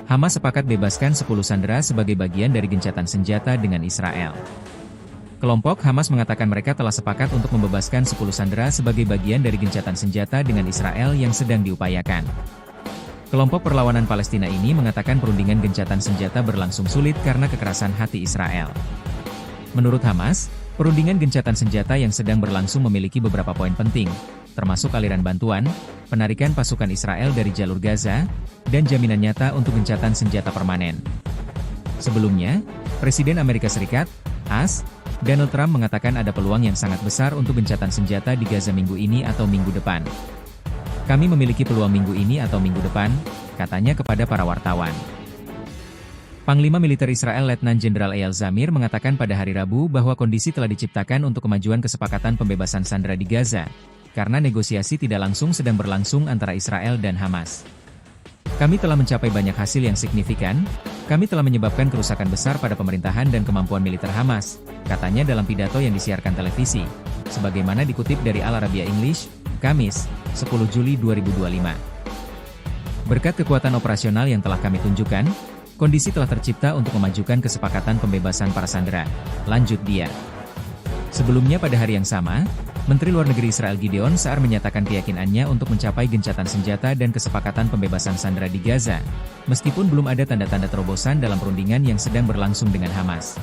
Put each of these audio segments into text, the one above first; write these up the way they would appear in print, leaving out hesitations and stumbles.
Hamas sepakat bebaskan 10 sandera sebagai bagian dari gencatan senjata dengan Israel. Kelompok Hamas mengatakan mereka telah sepakat untuk membebaskan 10 sandera sebagai bagian dari gencatan senjata dengan Israel yang sedang diupayakan. Kelompok perlawanan Palestina ini mengatakan perundingan gencatan senjata berlangsung sulit karena kekerasan hati Israel. Menurut Hamas, perundingan gencatan senjata yang sedang berlangsung memiliki beberapa poin penting, termasuk aliran bantuan, penarikan pasukan Israel dari jalur Gaza, dan jaminan nyata untuk gencatan senjata permanen. Sebelumnya, Presiden Amerika Serikat, AS, Donald Trump mengatakan ada peluang yang sangat besar untuk gencatan senjata di Gaza minggu ini atau minggu depan. Kami memiliki peluang minggu ini atau minggu depan, katanya kepada para wartawan. Panglima Militer Israel Letnan Jenderal Eyal Zamir mengatakan pada hari Rabu bahwa kondisi telah diciptakan untuk kemajuan kesepakatan pembebasan sandera di Gaza, karena negosiasi tidak langsung sedang berlangsung antara Israel dan Hamas. Kami telah mencapai banyak hasil yang signifikan, kami telah menyebabkan kerusakan besar pada pemerintahan dan kemampuan militer Hamas, katanya dalam pidato yang disiarkan televisi, sebagaimana dikutip dari Al Arabiya English, Kamis, 10 Juli 2025. Berkat kekuatan operasional yang telah kami tunjukkan, kondisi telah tercipta untuk memajukan kesepakatan pembebasan para sandera, lanjut dia. Sebelumnya pada hari yang sama, Menteri Luar Negeri Israel Gideon Sa'ar menyatakan keyakinannya untuk mencapai gencatan senjata dan kesepakatan pembebasan sandera di Gaza, meskipun belum ada tanda-tanda terobosan dalam perundingan yang sedang berlangsung dengan Hamas.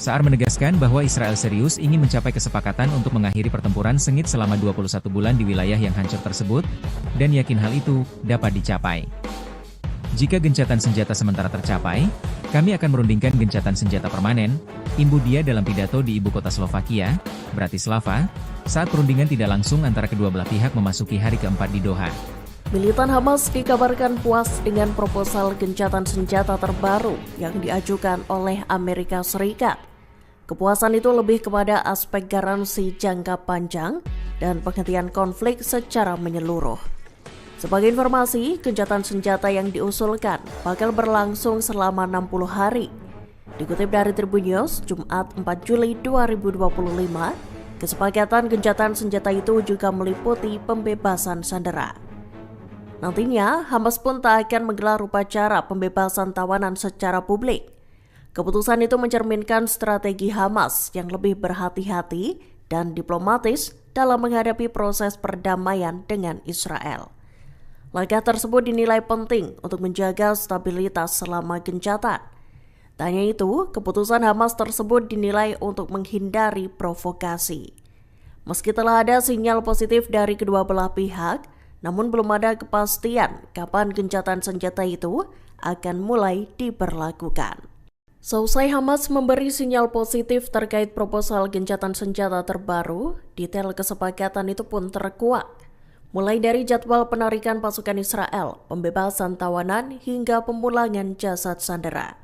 Sa'ar menegaskan bahwa Israel serius ingin mencapai kesepakatan untuk mengakhiri pertempuran sengit selama 21 bulan di wilayah yang hancur tersebut, dan yakin hal itu dapat dicapai. Jika gencatan senjata sementara tercapai, kami akan merundingkan gencatan senjata permanen, imbu dia dalam pidato di ibu kota Slovakia, Bratislava, saat perundingan tidak langsung antara kedua belah pihak memasuki hari keempat di Doha. Militan Hamas dikabarkan puas dengan proposal gencatan senjata terbaru yang diajukan oleh Amerika Serikat. Kepuasan itu lebih kepada aspek garansi jangka panjang dan penghentian konflik secara menyeluruh. Sebagai informasi, gencatan senjata yang diusulkan bakal berlangsung selama 60 hari. Dikutip dari Tribun News, Jumat 4 Juli 2025, kesepakatan gencatan senjata itu juga meliputi pembebasan sandera. Nantinya, Hamas pun tak akan menggelar upacara pembebasan tawanan secara publik. Keputusan itu mencerminkan strategi Hamas yang lebih berhati-hati dan diplomatis dalam menghadapi proses perdamaian dengan Israel. Langkah tersebut dinilai penting untuk menjaga stabilitas selama gencatan. Tak hanya itu, keputusan Hamas tersebut dinilai untuk menghindari provokasi. Meski telah ada sinyal positif dari kedua belah pihak, namun belum ada kepastian kapan gencatan senjata itu akan mulai diberlakukan. Seusai Hamas memberi sinyal positif terkait proposal gencatan senjata terbaru, detail kesepakatan itu pun terkuak. Mulai dari jadwal penarikan pasukan Israel, pembebasan tawanan, hingga pemulangan jasad sandera.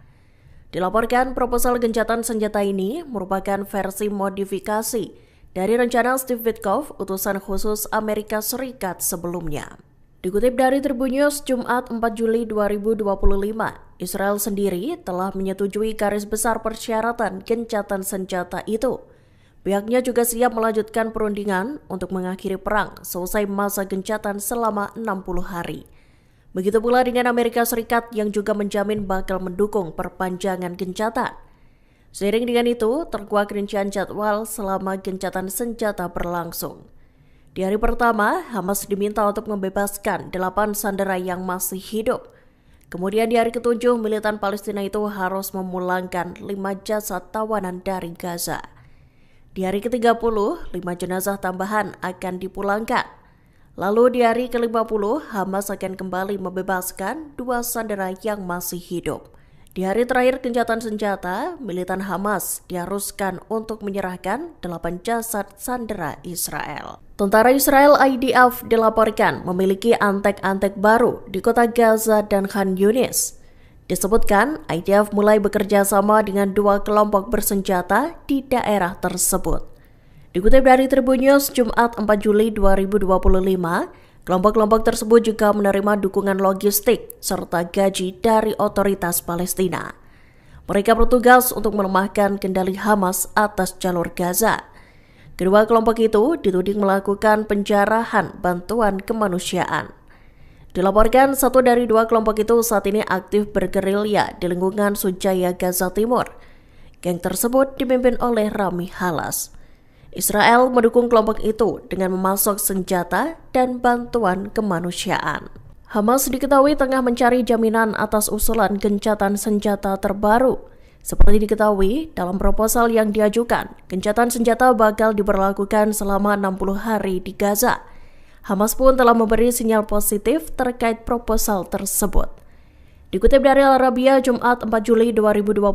Dilaporkan proposal gencatan senjata ini merupakan versi modifikasi dari rencana Steve Witkoff, utusan khusus Amerika Serikat sebelumnya. Dikutip dari Tribun News Jumat 4 Juli 2025, Israel sendiri telah menyetujui garis besar persyaratan gencatan senjata itu. Pihaknya juga siap melanjutkan perundingan untuk mengakhiri perang selesai masa gencatan selama 60 hari. Begitu pula dengan Amerika Serikat yang juga menjamin bakal mendukung perpanjangan gencatan. Seiring dengan itu, terkuak rincian jadwal selama gencatan senjata berlangsung. Di hari pertama, Hamas diminta untuk membebaskan 8 sandera yang masih hidup. Kemudian di hari ke-7, militan Palestina itu harus memulangkan 5 jasad tawanan dari Gaza. Di hari ke-30, 5 jenazah tambahan akan dipulangkan. Lalu di hari ke-50, Hamas akan kembali membebaskan 2 sandera yang masih hidup. Di hari terakhir gencatan senjata, militan Hamas diharuskan untuk menyerahkan 8 jasad sandera Israel. Tentara Israel IDF dilaporkan memiliki antek-antek baru di kota Gaza dan Khan Yunis. Disebutkan, IDF mulai bekerja sama dengan 2 kelompok bersenjata di daerah tersebut. Dikutip dari Tribun News Jumat 4 Juli 2025, kelompok-kelompok tersebut juga menerima dukungan logistik serta gaji dari otoritas Palestina. Mereka bertugas untuk melemahkan kendali Hamas atas jalur Gaza. Kedua kelompok itu dituding melakukan penjarahan bantuan kemanusiaan. Dilaporkan satu dari dua kelompok itu saat ini aktif bergerilya di lingkungan Sujaya Gaza Timur. Geng tersebut dipimpin oleh Rami Halas. Israel mendukung kelompok itu dengan memasok senjata dan bantuan kemanusiaan. Hamas diketahui tengah mencari jaminan atas usulan gencatan senjata terbaru. Seperti diketahui, dalam proposal yang diajukan, gencatan senjata bakal diberlakukan selama 60 hari di Gaza. Hamas pun telah memberi sinyal positif terkait proposal tersebut. Dikutip dari Al Arabiya Jumat 4 Juli 2025,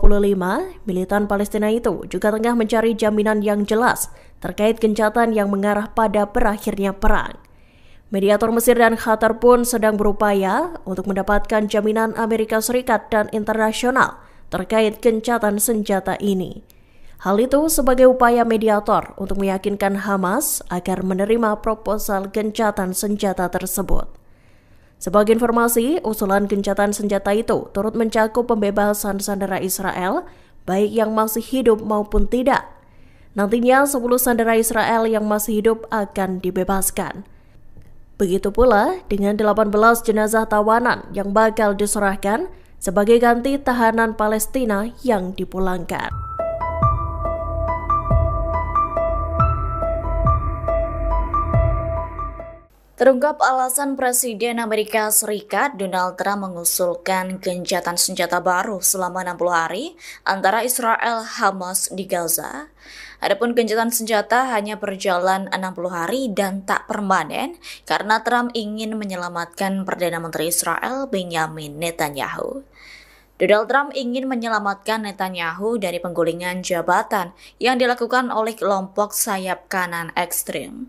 militan Palestina itu juga tengah mencari jaminan yang jelas terkait gencatan yang mengarah pada berakhirnya perang. Mediator Mesir dan Qatar pun sedang berupaya untuk mendapatkan jaminan Amerika Serikat dan internasional terkait gencatan senjata ini. Hal itu sebagai upaya mediator untuk meyakinkan Hamas agar menerima proposal gencatan senjata tersebut. Sebagai informasi, usulan gencatan senjata itu turut mencakup pembebasan sandera Israel, baik yang masih hidup maupun tidak. Nantinya 10 sandera Israel yang masih hidup akan dibebaskan. Begitu pula dengan 18 jenazah tawanan yang bakal diserahkan sebagai ganti tahanan Palestina yang dipulangkan. Terungkap alasan Presiden Amerika Serikat Donald Trump mengusulkan gencatan senjata baru selama 60 hari antara Israel Hamas di Gaza. Adapun gencatan senjata hanya berjalan 60 hari dan tak permanen karena Trump ingin menyelamatkan Perdana Menteri Israel Benjamin Netanyahu. Donald Trump ingin menyelamatkan Netanyahu dari penggulingan jabatan yang dilakukan oleh kelompok sayap kanan ekstrim.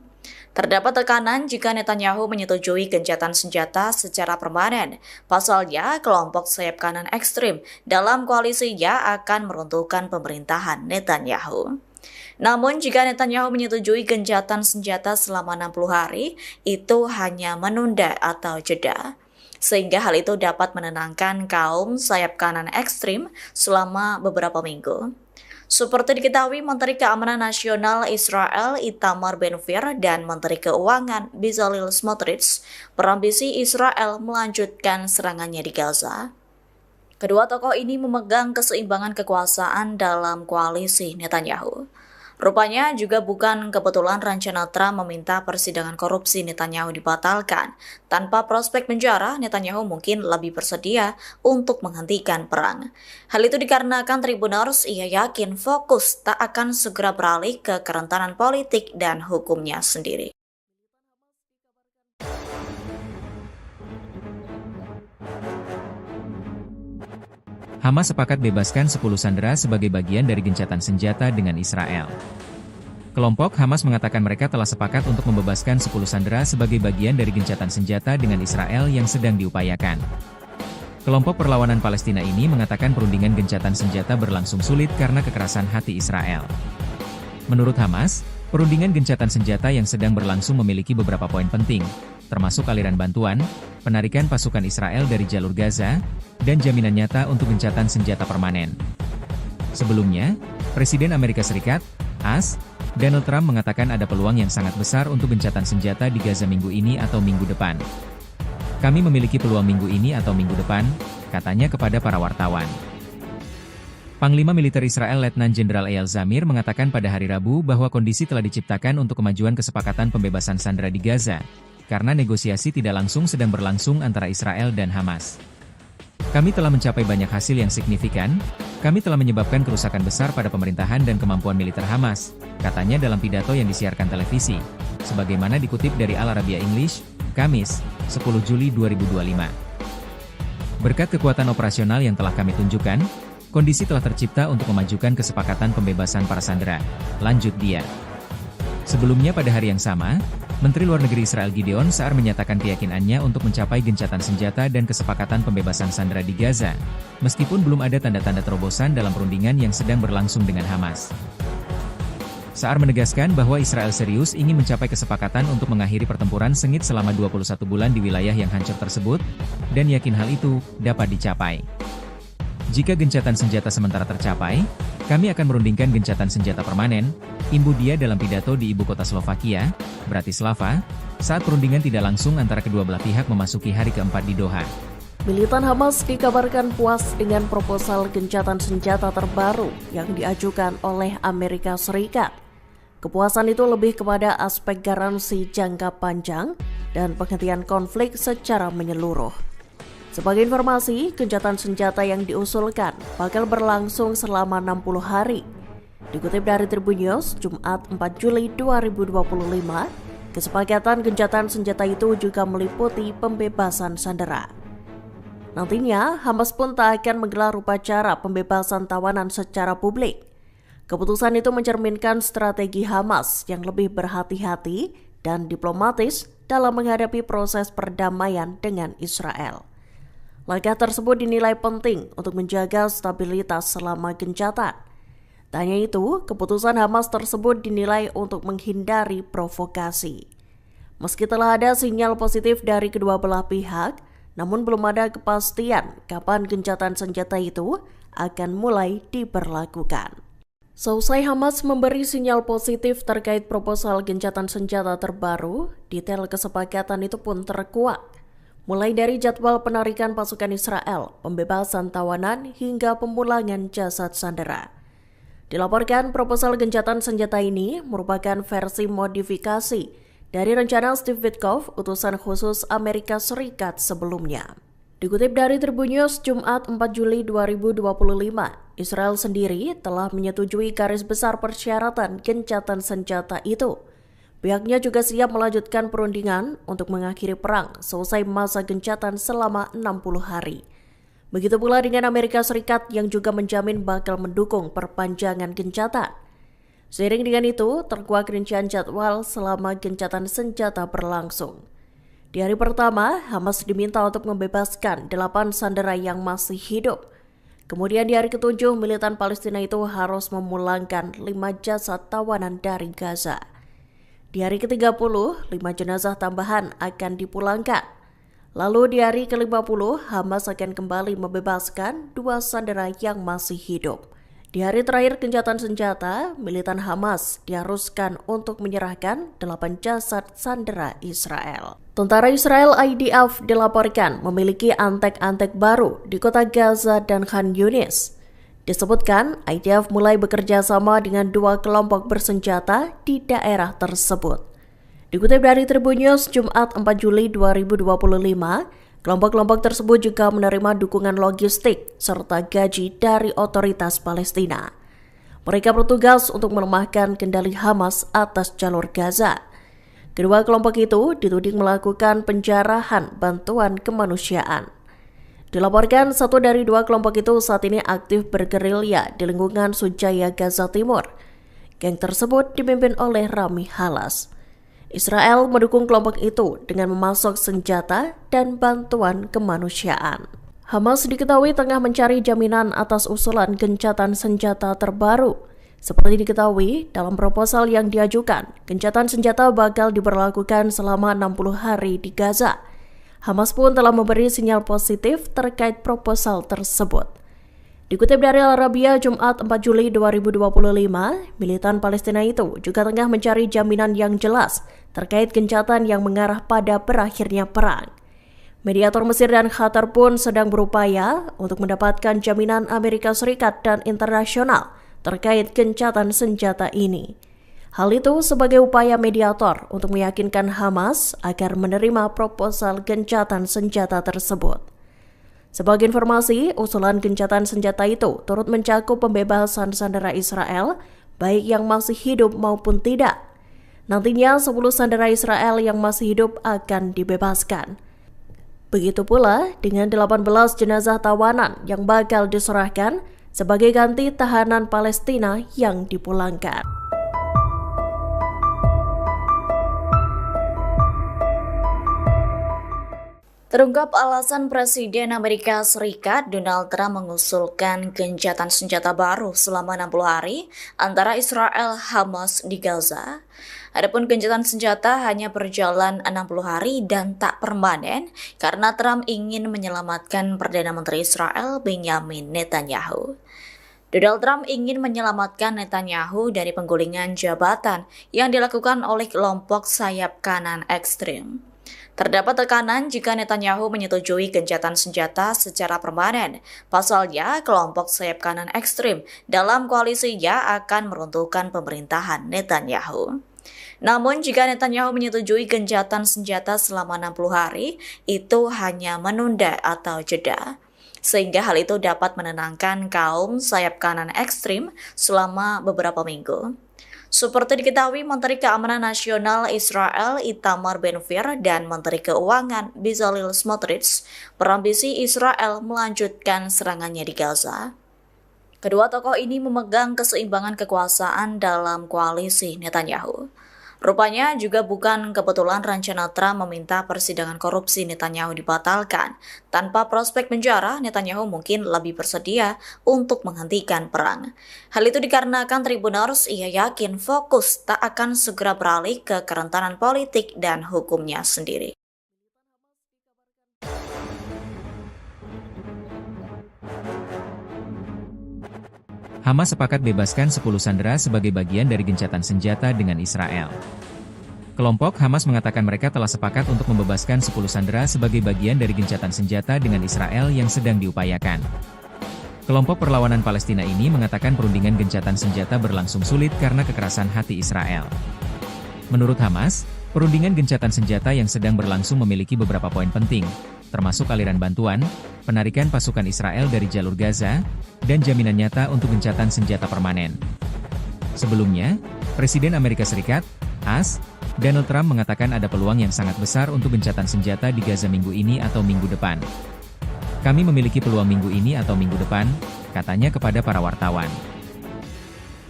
Terdapat tekanan jika Netanyahu menyetujui gencatan senjata secara permanen. Pasalnya, kelompok sayap kanan ekstrim dalam koalisinya akan meruntuhkan pemerintahan Netanyahu. Namun, jika Netanyahu menyetujui gencatan senjata selama 60 hari, itu hanya menunda atau jeda. Sehingga hal itu dapat menenangkan kaum sayap kanan ekstrim selama beberapa minggu. Seperti diketahui, Menteri Keamanan Nasional Israel Itamar Ben-Gvir dan Menteri Keuangan Bezalel Smotrich berambisi Israel melanjutkan serangannya di Gaza. Kedua tokoh ini memegang keseimbangan kekuasaan dalam koalisi Netanyahu. Rupanya juga bukan kebetulan rencana Trump meminta persidangan korupsi Netanyahu dibatalkan. Tanpa prospek penjara, Netanyahu mungkin lebih bersedia untuk menghentikan perang. Hal itu dikarenakan Tribuners ia yakin fokus tak akan segera beralih ke kerentanan politik dan hukumnya sendiri. Hamas sepakat bebaskan 10 sandera sebagai bagian dari gencatan senjata dengan Israel. Kelompok Hamas mengatakan mereka telah sepakat untuk membebaskan 10 sandera sebagai bagian dari gencatan senjata dengan Israel yang sedang diupayakan. Kelompok perlawanan Palestina ini mengatakan perundingan gencatan senjata berlangsung sulit karena kekerasan hati Israel. Menurut Hamas, perundingan gencatan senjata yang sedang berlangsung memiliki beberapa poin penting, termasuk aliran bantuan, penarikan pasukan Israel dari jalur Gaza, dan jaminan nyata untuk gencatan senjata permanen. Sebelumnya, Presiden Amerika Serikat, AS, Donald Trump mengatakan ada peluang yang sangat besar untuk gencatan senjata di Gaza minggu ini atau minggu depan. Kami memiliki peluang minggu ini atau minggu depan, katanya kepada para wartawan. Panglima Militer Israel Letnan Jenderal Eyal Zamir mengatakan pada hari Rabu bahwa kondisi telah diciptakan untuk kemajuan kesepakatan pembebasan sandera di Gaza, karena negosiasi tidak langsung sedang berlangsung antara Israel dan Hamas. Kami telah mencapai banyak hasil yang signifikan, kami telah menyebabkan kerusakan besar pada pemerintahan dan kemampuan militer Hamas, katanya dalam pidato yang disiarkan televisi, sebagaimana dikutip dari Al Arabiya English, Kamis, 10 Juli 2025. Berkat kekuatan operasional yang telah kami tunjukkan, kondisi telah tercipta untuk memajukan kesepakatan pembebasan para sandera, lanjut dia. Sebelumnya pada hari yang sama, Menteri Luar Negeri Israel Gideon Sa'ar menyatakan keyakinannya untuk mencapai gencatan senjata dan kesepakatan pembebasan sandera di Gaza, meskipun belum ada tanda-tanda terobosan dalam perundingan yang sedang berlangsung dengan Hamas. Sa'ar menegaskan bahwa Israel serius ingin mencapai kesepakatan untuk mengakhiri pertempuran sengit selama 21 bulan di wilayah yang hancur tersebut, dan yakin hal itu dapat dicapai. Jika gencatan senjata sementara tercapai, kami akan merundingkan gencatan senjata permanen, imbu dia dalam pidato di ibu kota Slovakia, Bratislava, saat perundingan tidak langsung antara kedua belah pihak memasuki hari keempat di Doha. Militan Hamas dikabarkan puas dengan proposal gencatan senjata terbaru yang diajukan oleh Amerika Serikat. Kepuasan itu lebih kepada aspek garansi jangka panjang dan penghentian konflik secara menyeluruh. Sebagai informasi, gencatan senjata yang diusulkan bakal berlangsung selama 60 hari. Dikutip dari Tribun News, Jumat 4 Juli 2025, kesepakatan gencatan senjata itu juga meliputi pembebasan sandera. Nantinya, Hamas pun tak akan menggelar upacara pembebasan tawanan secara publik. Keputusan itu mencerminkan strategi Hamas yang lebih berhati-hati dan diplomatis dalam menghadapi proses perdamaian dengan Israel. Langkah tersebut dinilai penting untuk menjaga stabilitas selama gencatan. Tak hanya itu, keputusan Hamas tersebut dinilai untuk menghindari provokasi. Meski telah ada sinyal positif dari kedua belah pihak, namun belum ada kepastian kapan gencatan senjata itu akan mulai diberlakukan. Seusai Hamas memberi sinyal positif terkait proposal gencatan senjata terbaru, detail kesepakatan itu pun terkuak. Mulai dari jadwal penarikan pasukan Israel, pembebasan tawanan, hingga pemulangan jasad sandera. Dilaporkan proposal gencatan senjata ini merupakan versi modifikasi dari rencana Steve Witkoff, utusan khusus Amerika Serikat sebelumnya. Dikutip dari Tribun News, Jumat 4 Juli 2025, Israel sendiri telah menyetujui garis besar persyaratan gencatan senjata itu. Pihaknya juga siap melanjutkan perundingan untuk mengakhiri perang selesai masa gencatan selama 60 hari. Begitu pula dengan Amerika Serikat yang juga menjamin bakal mendukung perpanjangan gencatan. Seiring dengan itu, terkuak rincian jadwal selama gencatan senjata berlangsung. Di hari pertama, Hamas diminta untuk membebaskan 8 sandera yang masih hidup. Kemudian di hari ke-7, militan Palestina itu harus memulangkan 5 jasad tawanan dari Gaza. Di hari ke-30, 5 jenazah tambahan akan dipulangkan. Lalu di hari ke-50, Hamas akan kembali membebaskan 2 sandera yang masih hidup. Di hari terakhir gencatan senjata, militan Hamas diharuskan untuk menyerahkan 8 jasad sandera Israel. Tentara Israel IDF dilaporkan memiliki antek-antek baru di kota Gaza dan Khan Yunis. Disebutkan, IDF mulai bekerja sama dengan 2 kelompok bersenjata di daerah tersebut. Dikutip dari Tribun News, Jumat 4 Juli 2025, kelompok-kelompok tersebut juga menerima dukungan logistik serta gaji dari otoritas Palestina. Mereka bertugas untuk melemahkan kendali Hamas atas jalur Gaza. Kedua kelompok itu dituding melakukan penjarahan bantuan kemanusiaan. Dilaporkan 1 dari 2 kelompok itu saat ini aktif bergerilya di lingkungan Sujaya Gaza Timur. Geng tersebut dipimpin oleh Rami Halas. Israel mendukung kelompok itu dengan memasok senjata dan bantuan kemanusiaan. Hamas diketahui tengah mencari jaminan atas usulan gencatan senjata terbaru. Seperti diketahui, dalam proposal yang diajukan, gencatan senjata bakal diberlakukan selama 60 hari di Gaza. Hamas pun telah memberi sinyal positif terkait proposal tersebut. Dikutip dari Al Arabiya, Jumat 4 Juli 2025, militan Palestina itu juga tengah mencari jaminan yang jelas terkait gencatan yang mengarah pada berakhirnya perang. Mediator Mesir dan Qatar pun sedang berupaya untuk mendapatkan jaminan Amerika Serikat dan internasional terkait gencatan senjata ini. Hal itu sebagai upaya mediator untuk meyakinkan Hamas agar menerima proposal gencatan senjata tersebut. Sebagai informasi, usulan gencatan senjata itu turut mencakup pembebasan sandera Israel, baik yang masih hidup maupun tidak. Nantinya 10 sandera Israel yang masih hidup akan dibebaskan. Begitu pula dengan 18 jenazah tawanan yang bakal diserahkan sebagai ganti tahanan Palestina yang dipulangkan. Terungkap alasan Presiden Amerika Serikat Donald Trump mengusulkan gencatan senjata baru selama 60 hari antara Israel Hamas di Gaza. Adapun gencatan senjata hanya berjalan 60 hari dan tak permanen karena Trump ingin menyelamatkan Perdana Menteri Israel Benjamin Netanyahu. Donald Trump ingin menyelamatkan Netanyahu dari penggulingan jabatan yang dilakukan oleh kelompok sayap kanan ekstrim. Terdapat tekanan jika Netanyahu menyetujui gencatan senjata secara permanen. Pasalnya, kelompok sayap kanan ekstrim dalam koalisinya akan meruntuhkan pemerintahan Netanyahu. Namun, jika Netanyahu menyetujui gencatan senjata selama 60 hari, itu hanya menunda atau jeda. Sehingga hal itu dapat menenangkan kaum sayap kanan ekstrim selama beberapa minggu. Seperti diketahui, Menteri Keamanan Nasional Israel Itamar Ben-Gvir dan Menteri Keuangan Bezalel Smotrich berambisi Israel melanjutkan serangannya di Gaza. Kedua tokoh ini memegang keseimbangan kekuasaan dalam koalisi Netanyahu. Rupanya juga bukan kebetulan rencana Trump meminta persidangan korupsi Netanyahu dibatalkan. Tanpa prospek penjara, Netanyahu mungkin lebih bersedia untuk menghentikan perang. Hal itu dikarenakan Tribuners ia yakin fokus tak akan segera beralih ke kerentanan politik dan hukumnya sendiri. Hamas sepakat bebaskan 10 sandera sebagai bagian dari gencatan senjata dengan Israel. Kelompok Hamas mengatakan mereka telah sepakat untuk membebaskan 10 sandera sebagai bagian dari gencatan senjata dengan Israel yang sedang diupayakan. Kelompok perlawanan Palestina ini mengatakan perundingan gencatan senjata berlangsung sulit karena kekerasan hati Israel. Menurut Hamas, perundingan gencatan senjata yang sedang berlangsung memiliki beberapa poin penting, termasuk aliran bantuan, penarikan pasukan Israel dari jalur Gaza, dan jaminan nyata untuk gencatan senjata permanen. Sebelumnya, Presiden Amerika Serikat, AS, Donald Trump mengatakan ada peluang yang sangat besar untuk gencatan senjata di Gaza minggu ini atau minggu depan. Kami memiliki peluang minggu ini atau minggu depan, katanya kepada para wartawan.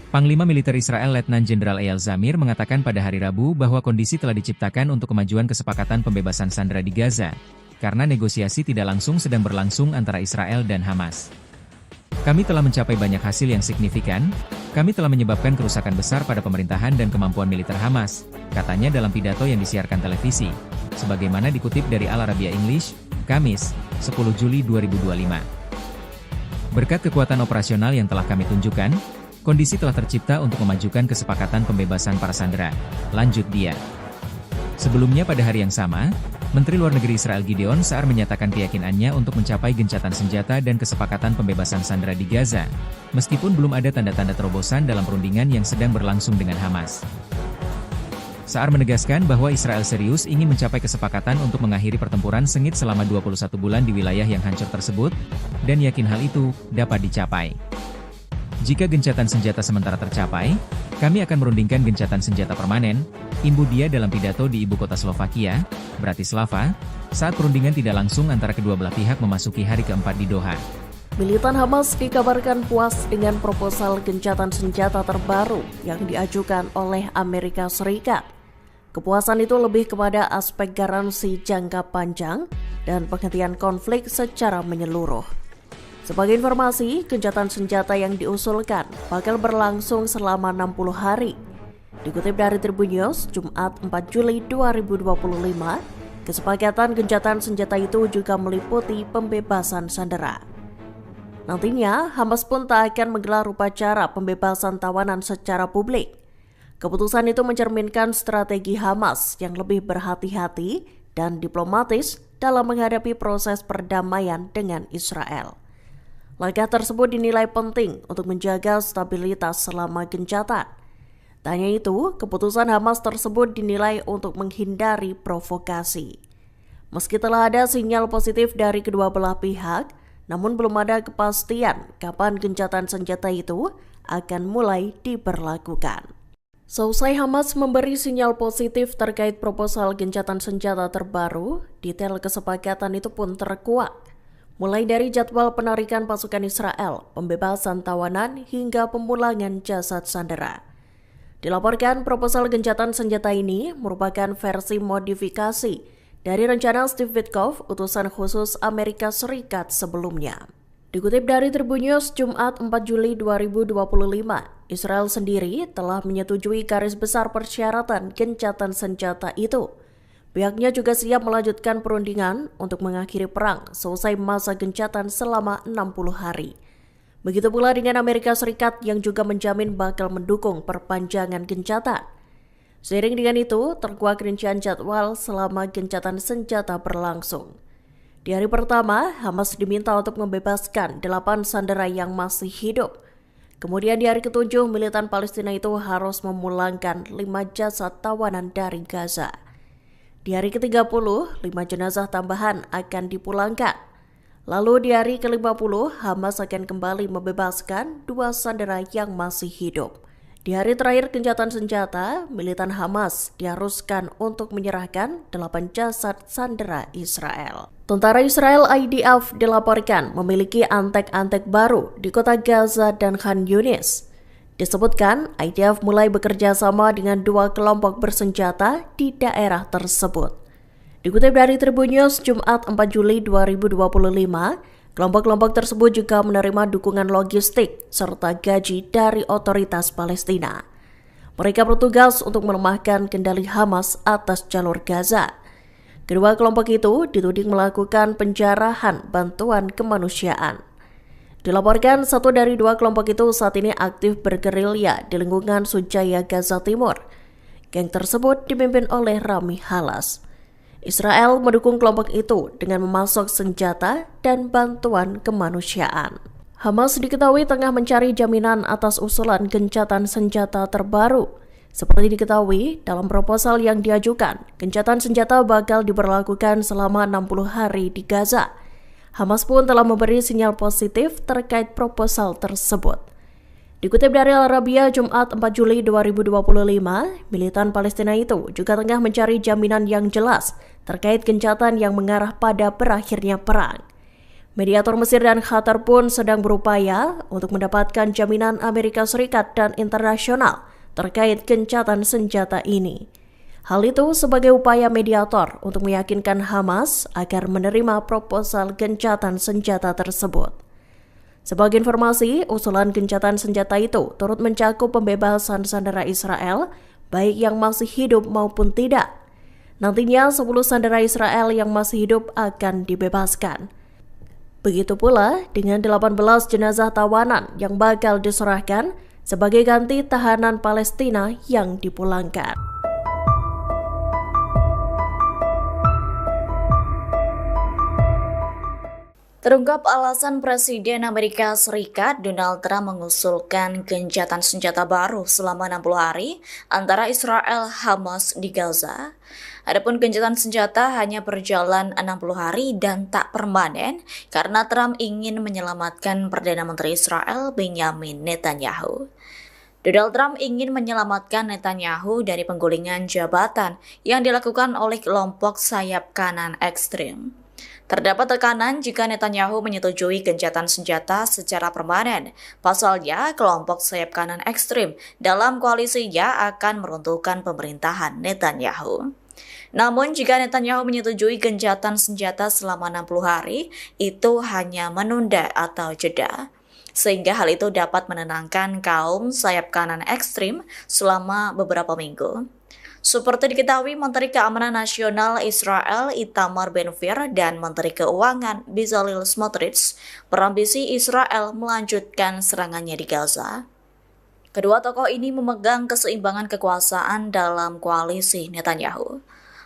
Panglima Militer Israel Letnan Jenderal Eyal Zamir mengatakan pada hari Rabu bahwa kondisi telah diciptakan untuk kemajuan kesepakatan pembebasan sandera di Gaza, karena negosiasi tidak langsung sedang berlangsung antara Israel dan Hamas. Kami telah mencapai banyak hasil yang signifikan, kami telah menyebabkan kerusakan besar pada pemerintahan dan kemampuan militer Hamas, katanya dalam pidato yang disiarkan televisi, sebagaimana dikutip dari Al Arabiya English, Kamis, 10 Juli 2025. Berkat kekuatan operasional yang telah kami tunjukkan, kondisi telah tercipta untuk memajukan kesepakatan pembebasan para sandera, lanjut dia. Sebelumnya pada hari yang sama, Menteri Luar Negeri Israel Gideon Sa'ar menyatakan keyakinannya untuk mencapai gencatan senjata dan kesepakatan pembebasan sandera di Gaza, meskipun belum ada tanda-tanda terobosan dalam perundingan yang sedang berlangsung dengan Hamas. Sa'ar menegaskan bahwa Israel serius ingin mencapai kesepakatan untuk mengakhiri pertempuran sengit selama 21 bulan di wilayah yang hancur tersebut, dan yakin hal itu dapat dicapai. Jika gencatan senjata sementara tercapai, kami akan merundingkan gencatan senjata permanen, imbu dia dalam pidato di ibu kota Slovakia, Bratislava, saat perundingan tidak langsung antara kedua belah pihak memasuki hari keempat di Doha. Militan Hamas dikabarkan puas dengan proposal gencatan senjata terbaru yang diajukan oleh Amerika Serikat. Kepuasan itu lebih kepada aspek garansi jangka panjang dan penghentian konflik secara menyeluruh. Sebagai informasi, gencatan senjata yang diusulkan bakal berlangsung selama 60 hari. Dikutip dari Tribun News, Jumat 4 Juli 2025, kesepakatan gencatan senjata itu juga meliputi pembebasan sandera. Nantinya, Hamas pun tak akan menggelar upacara pembebasan tawanan secara publik. Keputusan itu mencerminkan strategi Hamas yang lebih berhati-hati dan diplomatis dalam menghadapi proses perdamaian dengan Israel. Langkah tersebut dinilai penting untuk menjaga stabilitas selama gencatan. Tak hanya itu, keputusan Hamas tersebut dinilai untuk menghindari provokasi. Meski telah ada sinyal positif dari kedua belah pihak, namun belum ada kepastian kapan gencatan senjata itu akan mulai diberlakukan. Seusai Hamas memberi sinyal positif terkait proposal gencatan senjata terbaru, detail kesepakatan itu pun terkuak. Mulai dari jadwal penarikan pasukan Israel, pembebasan tawanan, hingga pemulangan jasad sandera. Dilaporkan proposal gencatan senjata ini merupakan versi modifikasi dari rencana Steve Witkoff, utusan khusus Amerika Serikat sebelumnya. Dikutip dari Tribun News Jumat 4 Juli 2025, Israel sendiri telah menyetujui garis besar persyaratan gencatan senjata itu. Pihaknya juga siap melanjutkan perundingan untuk mengakhiri perang selesai masa gencatan selama 60 hari. Begitu pula dengan Amerika Serikat yang juga menjamin bakal mendukung perpanjangan gencatan. Seiring dengan itu, terkuak rincian jadwal selama gencatan senjata berlangsung. Di hari pertama, Hamas diminta untuk membebaskan 8 sandera yang masih hidup. Kemudian di hari ke-7, militan Palestina itu harus memulangkan 5 jasad tawanan dari Gaza. Di hari ke-30, 5 jenazah tambahan akan dipulangkan. Lalu di hari ke-50, Hamas akan kembali membebaskan 2 sandera yang masih hidup. Di hari terakhir gencatan senjata, militan Hamas diharuskan untuk menyerahkan 8 jasad sandera Israel. Tentara Israel IDF dilaporkan memiliki antek-antek baru di kota Gaza dan Khan Yunis. Disebutkan IDF mulai bekerja sama dengan 2 kelompok bersenjata di daerah tersebut. Dikutip dari Tribun News Jumat 4 Juli 2025, kelompok-kelompok tersebut juga menerima dukungan logistik serta gaji dari otoritas Palestina. Mereka bertugas untuk melemahkan kendali Hamas atas jalur Gaza. Kedua kelompok itu dituding melakukan penjarahan bantuan kemanusiaan. Dilaporkan 1 dari 2 kelompok itu saat ini aktif bergerilya di lingkungan Sujaya Gaza Timur. Geng tersebut dipimpin oleh Rami Halas. Israel mendukung kelompok itu dengan memasok senjata dan bantuan kemanusiaan. Hamas diketahui tengah mencari jaminan atas usulan gencatan senjata terbaru. Seperti diketahui, dalam proposal yang diajukan, gencatan senjata bakal diberlakukan selama 60 hari di Gaza. Hamas pun telah memberi sinyal positif terkait proposal tersebut. Dikutip dari Al Arabiya Jumat 4 Juli 2025, militan Palestina itu juga tengah mencari jaminan yang jelas terkait gencatan yang mengarah pada berakhirnya perang. Mediator Mesir dan Qatar pun sedang berupaya untuk mendapatkan jaminan Amerika Serikat dan internasional terkait gencatan senjata ini. Hal itu sebagai upaya mediator untuk meyakinkan Hamas agar menerima proposal gencatan senjata tersebut. Sebagai informasi, usulan gencatan senjata itu turut mencakup pembebasan sandera Israel, baik yang masih hidup maupun tidak. Nantinya 10 sandera Israel yang masih hidup akan dibebaskan. Begitu pula dengan 18 jenazah tawanan yang bakal diserahkan sebagai ganti tahanan Palestina yang dipulangkan. Terungkap alasan Presiden Amerika Serikat Donald Trump mengusulkan gencatan senjata baru selama 60 hari antara Israel Hamas di Gaza. Adapun gencatan senjata hanya berjalan 60 hari dan tak permanen karena Trump ingin menyelamatkan Perdana Menteri Israel Benjamin Netanyahu. Donald Trump ingin menyelamatkan Netanyahu dari penggulingan jabatan yang dilakukan oleh kelompok sayap kanan ekstrim. Terdapat tekanan jika Netanyahu menyetujui gencatan senjata secara permanen. Pasalnya, kelompok sayap kanan ekstrim dalam koalisinya akan meruntuhkan pemerintahan Netanyahu. Namun, jika Netanyahu menyetujui gencatan senjata selama 60 hari, itu hanya menunda atau jeda. Sehingga hal itu dapat menenangkan kaum sayap kanan ekstrim selama beberapa minggu. Seperti diketahui, Menteri Keamanan Nasional Israel Itamar Ben-Gvir dan Menteri Keuangan Bezalel Smotrich berambisi Israel melanjutkan serangannya di Gaza. Kedua tokoh ini memegang keseimbangan kekuasaan dalam koalisi Netanyahu.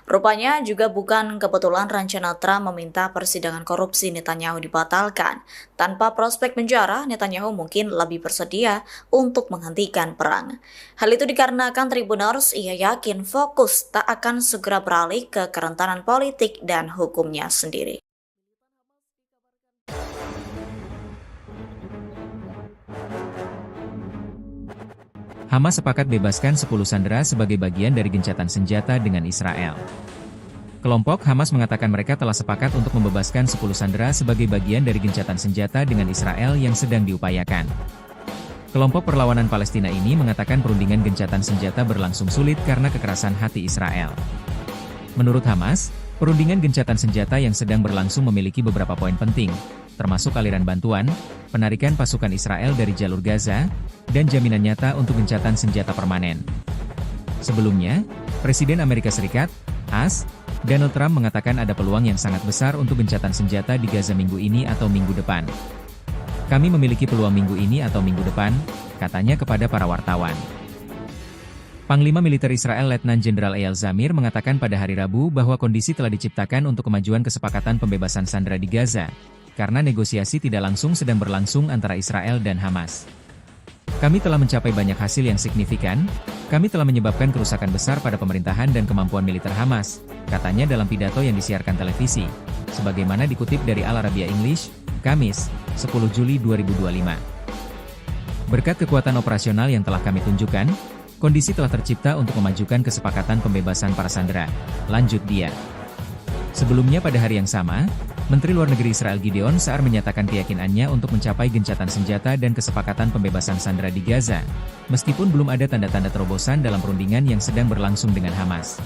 Rupanya juga bukan kebetulan rencana Trump meminta persidangan korupsi Netanyahu dibatalkan. Tanpa prospek penjara, Netanyahu mungkin lebih bersedia untuk menghentikan perang. Hal itu dikarenakan Tribuners ia yakin fokus tak akan segera beralih ke kerentanan politik dan hukumnya sendiri. Hamas sepakat bebaskan 10 sandera sebagai bagian dari gencatan senjata dengan Israel. Kelompok Hamas mengatakan mereka telah sepakat untuk membebaskan 10 sandera sebagai bagian dari gencatan senjata dengan Israel yang sedang diupayakan. Kelompok perlawanan Palestina ini mengatakan perundingan gencatan senjata berlangsung sulit karena kekerasan hati Israel. Menurut Hamas, Perundingan gencatan senjata yang sedang berlangsung memiliki beberapa poin penting, termasuk aliran bantuan, penarikan pasukan Israel dari jalur Gaza, dan jaminan nyata untuk gencatan senjata permanen. Sebelumnya, Presiden Amerika Serikat, AS, Donald Trump mengatakan ada peluang yang sangat besar untuk gencatan senjata di Gaza minggu ini atau minggu depan. Kami memiliki peluang minggu ini atau minggu depan, katanya kepada para wartawan. Panglima Militer Israel Letnan Jenderal Eyal Zamir mengatakan pada hari Rabu bahwa kondisi telah diciptakan untuk kemajuan kesepakatan pembebasan sandera di Gaza, karena negosiasi tidak langsung sedang berlangsung antara Israel dan Hamas. Kami telah mencapai banyak hasil yang signifikan, kami telah menyebabkan kerusakan besar pada pemerintahan dan kemampuan militer Hamas, katanya dalam pidato yang disiarkan televisi, sebagaimana dikutip dari Al Arabiya English, Kamis, 10 Juli 2025. Berkat kekuatan operasional yang telah kami tunjukkan, kondisi telah tercipta untuk memajukan kesepakatan pembebasan para sandera, lanjut dia. Sebelumnya pada hari yang sama, Menteri Luar Negeri Israel Gideon Sa'ar menyatakan keyakinannya untuk mencapai gencatan senjata dan kesepakatan pembebasan sandera di Gaza, meskipun belum ada tanda-tanda terobosan dalam perundingan yang sedang berlangsung dengan Hamas.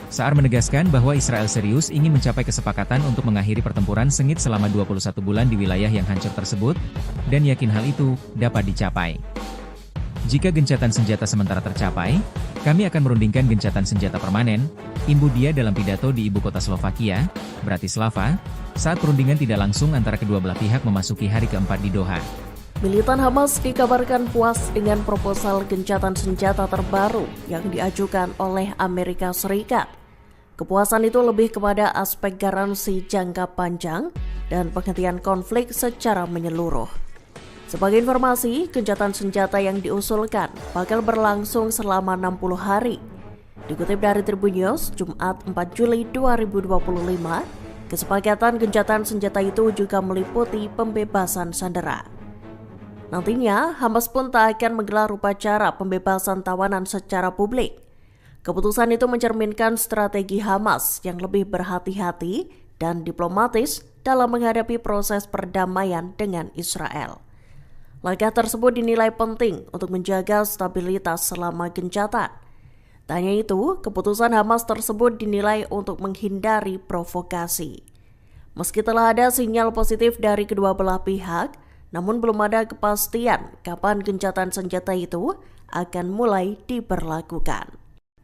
Sa'ar menegaskan bahwa Israel serius ingin mencapai kesepakatan untuk mengakhiri pertempuran sengit selama 21 bulan di wilayah yang hancur tersebut, dan yakin hal itu dapat dicapai. Jika gencatan senjata sementara tercapai, kami akan merundingkan gencatan senjata permanen, imbu dia dalam pidato di ibu kota Slovakia, Bratislava, saat perundingan tidak langsung antara kedua belah pihak memasuki hari keempat di Doha. Militan Hamas dikabarkan puas dengan proposal gencatan senjata terbaru yang diajukan oleh Amerika Serikat. Kepuasan itu lebih kepada aspek garansi jangka panjang dan penghentian konflik secara menyeluruh. Sebagai informasi, gencatan senjata yang diusulkan bakal berlangsung selama 60 hari. Dikutip dari Tribun News, Jumat 4 Juli 2025, kesepakatan gencatan senjata itu juga meliputi pembebasan sandera. Nantinya, Hamas pun tak akan menggelar upacara pembebasan tawanan secara publik. Keputusan itu mencerminkan strategi Hamas yang lebih berhati-hati dan diplomatis dalam menghadapi proses perdamaian dengan Israel. Langkah tersebut dinilai penting untuk menjaga stabilitas selama gencatan. Tak hanya itu, keputusan Hamas tersebut dinilai untuk menghindari provokasi. Meski telah ada sinyal positif dari kedua belah pihak, namun belum ada kepastian kapan gencatan senjata itu akan mulai diberlakukan.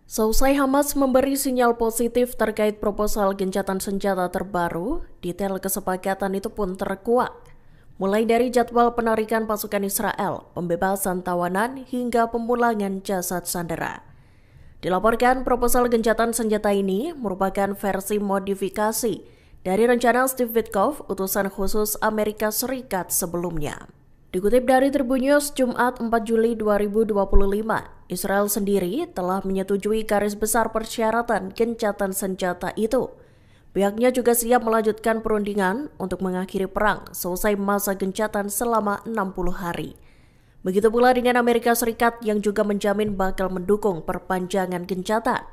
Seusai Hamas memberi sinyal positif terkait proposal gencatan senjata terbaru, detail kesepakatan itu pun terkuak. Mulai dari jadwal penarikan pasukan Israel, pembebasan tawanan, hingga pemulangan jasad sandera. Dilaporkan proposal gencatan senjata ini merupakan versi modifikasi dari rencana Steve Witkoff, utusan khusus Amerika Serikat sebelumnya. Dikutip dari Tribun News, Jumat 4 Juli 2025, Israel sendiri telah menyetujui garis besar persyaratan gencatan senjata itu. Pihaknya juga siap melanjutkan perundingan untuk mengakhiri perang selesai masa gencatan selama 60 hari. Begitu pula dengan Amerika Serikat yang juga menjamin bakal mendukung perpanjangan gencatan.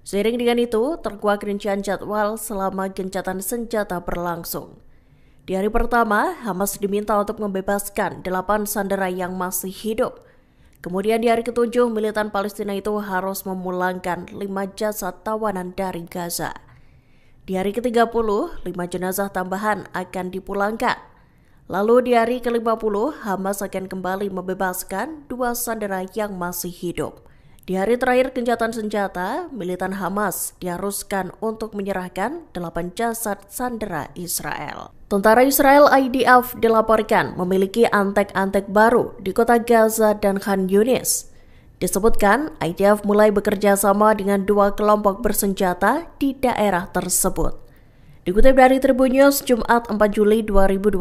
Seiring dengan itu, terkuak rincian jadwal selama gencatan senjata berlangsung. Di hari pertama, Hamas diminta untuk membebaskan 8 sandera yang masih hidup. Kemudian di hari ke-7, militan Palestina itu harus memulangkan 5 jasad tawanan dari Gaza. Di hari ke-30, 5 jenazah tambahan akan dipulangkan. Lalu di hari ke-50, Hamas akan kembali membebaskan 2 sandera yang masih hidup. Di hari terakhir gencatan senjata, militan Hamas diharuskan untuk menyerahkan 8 jasad sandera Israel. Tentara Israel IDF dilaporkan memiliki antek-antek baru di kota Gaza dan Khan Yunis. Disebutkan, IDF mulai bekerja sama dengan 2 kelompok bersenjata di daerah tersebut. Dikutip dari Tribun News, Jumat 4 Juli 2025,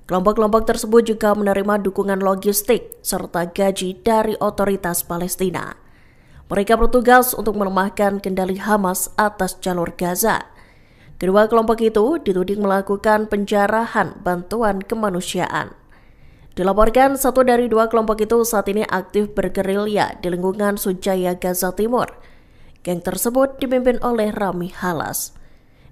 kelompok-kelompok tersebut juga menerima dukungan logistik serta gaji dari otoritas Palestina. Mereka bertugas untuk melemahkan kendali Hamas atas jalur Gaza. Kedua kelompok itu dituding melakukan penjarahan bantuan kemanusiaan. Dilaporkan 1 dari 2 kelompok itu saat ini aktif bergerilya di lingkungan Sujaya Gaza Timur. Geng tersebut dipimpin oleh Rami Halas.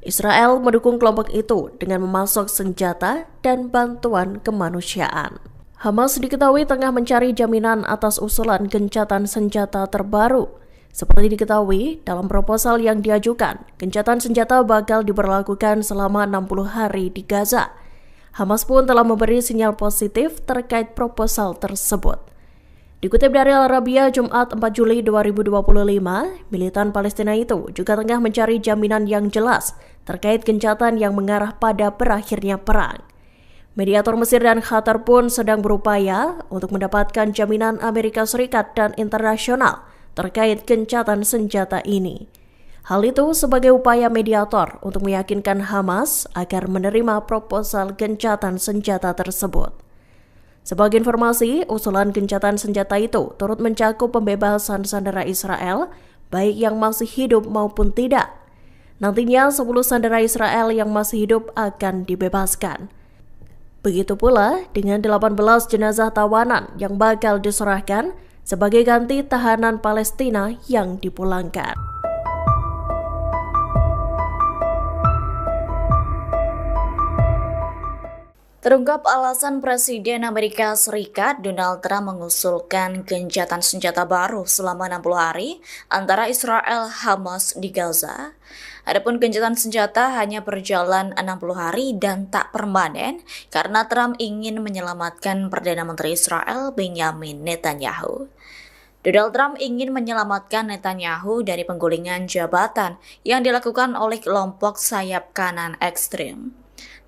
Israel mendukung kelompok itu dengan memasok senjata dan bantuan kemanusiaan. Hamas diketahui tengah mencari jaminan atas usulan gencatan senjata terbaru. Seperti diketahui, dalam proposal yang diajukan, gencatan senjata bakal diberlakukan selama 60 hari di Gaza. Hamas pun telah memberi sinyal positif terkait proposal tersebut. Dikutip dari Al Arabiya Jumat 4 Juli 2025, militan Palestina itu juga tengah mencari jaminan yang jelas terkait gencatan yang mengarah pada berakhirnya perang. Mediator Mesir dan Qatar pun sedang berupaya untuk mendapatkan jaminan Amerika Serikat dan internasional terkait gencatan senjata ini. Hal itu sebagai upaya mediator untuk meyakinkan Hamas agar menerima proposal gencatan senjata tersebut. Sebagai informasi, usulan gencatan senjata itu turut mencakup pembebasan sandera Israel, baik yang masih hidup maupun tidak. Nantinya 10 sandera Israel yang masih hidup akan dibebaskan. Begitu pula dengan 18 jenazah tawanan yang bakal diserahkan sebagai ganti tahanan Palestina yang dipulangkan. Terungkap alasan Presiden Amerika Serikat Donald Trump mengusulkan gencatan senjata baru selama 60 hari antara Israel Hamas di Gaza. Adapun gencatan senjata hanya berjalan 60 hari dan tak permanen karena Trump ingin menyelamatkan Perdana Menteri Israel Benjamin Netanyahu. Donald Trump ingin menyelamatkan Netanyahu dari penggulingan jabatan yang dilakukan oleh kelompok sayap kanan ekstrim.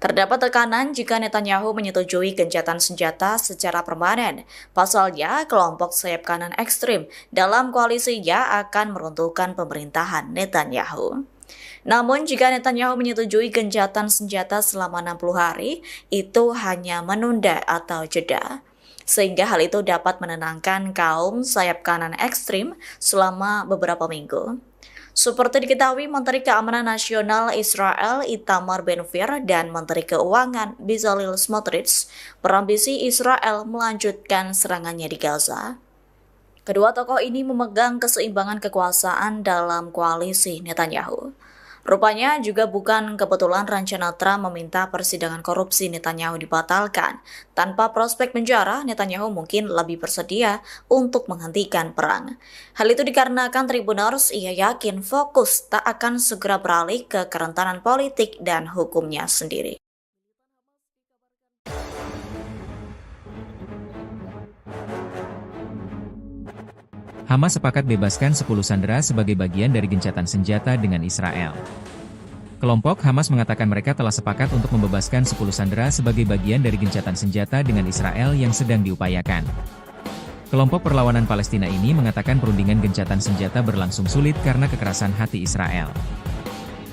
Terdapat tekanan jika Netanyahu menyetujui gencatan senjata secara permanen. Pasalnya, kelompok sayap kanan ekstrim dalam koalisinya akan meruntuhkan pemerintahan Netanyahu. Namun, jika Netanyahu menyetujui gencatan senjata selama 60 hari, itu hanya menunda atau jeda. Sehingga hal itu dapat menenangkan kaum sayap kanan ekstrim selama beberapa minggu. Seperti diketahui, Menteri Keamanan Nasional Israel Itamar Ben-Gvir dan Menteri Keuangan Bezalel Smotrich berambisi Israel melanjutkan serangannya di Gaza. Kedua tokoh ini memegang keseimbangan kekuasaan dalam koalisi Netanyahu. Rupanya juga bukan kebetulan rencana Trump meminta persidangan korupsi Netanyahu dibatalkan. Tanpa prospek penjara, Netanyahu mungkin lebih bersedia untuk menghentikan perang. Hal itu dikarenakan Tribuners ia yakin fokus tak akan segera beralih ke kerentanan politik dan hukumnya sendiri. Hamas sepakat bebaskan 10 sandera sebagai bagian dari gencatan senjata dengan Israel. Kelompok Hamas mengatakan mereka telah sepakat untuk membebaskan 10 sandera sebagai bagian dari gencatan senjata dengan Israel yang sedang diupayakan. Kelompok perlawanan Palestina ini mengatakan perundingan gencatan senjata berlangsung sulit karena kekerasan hati Israel.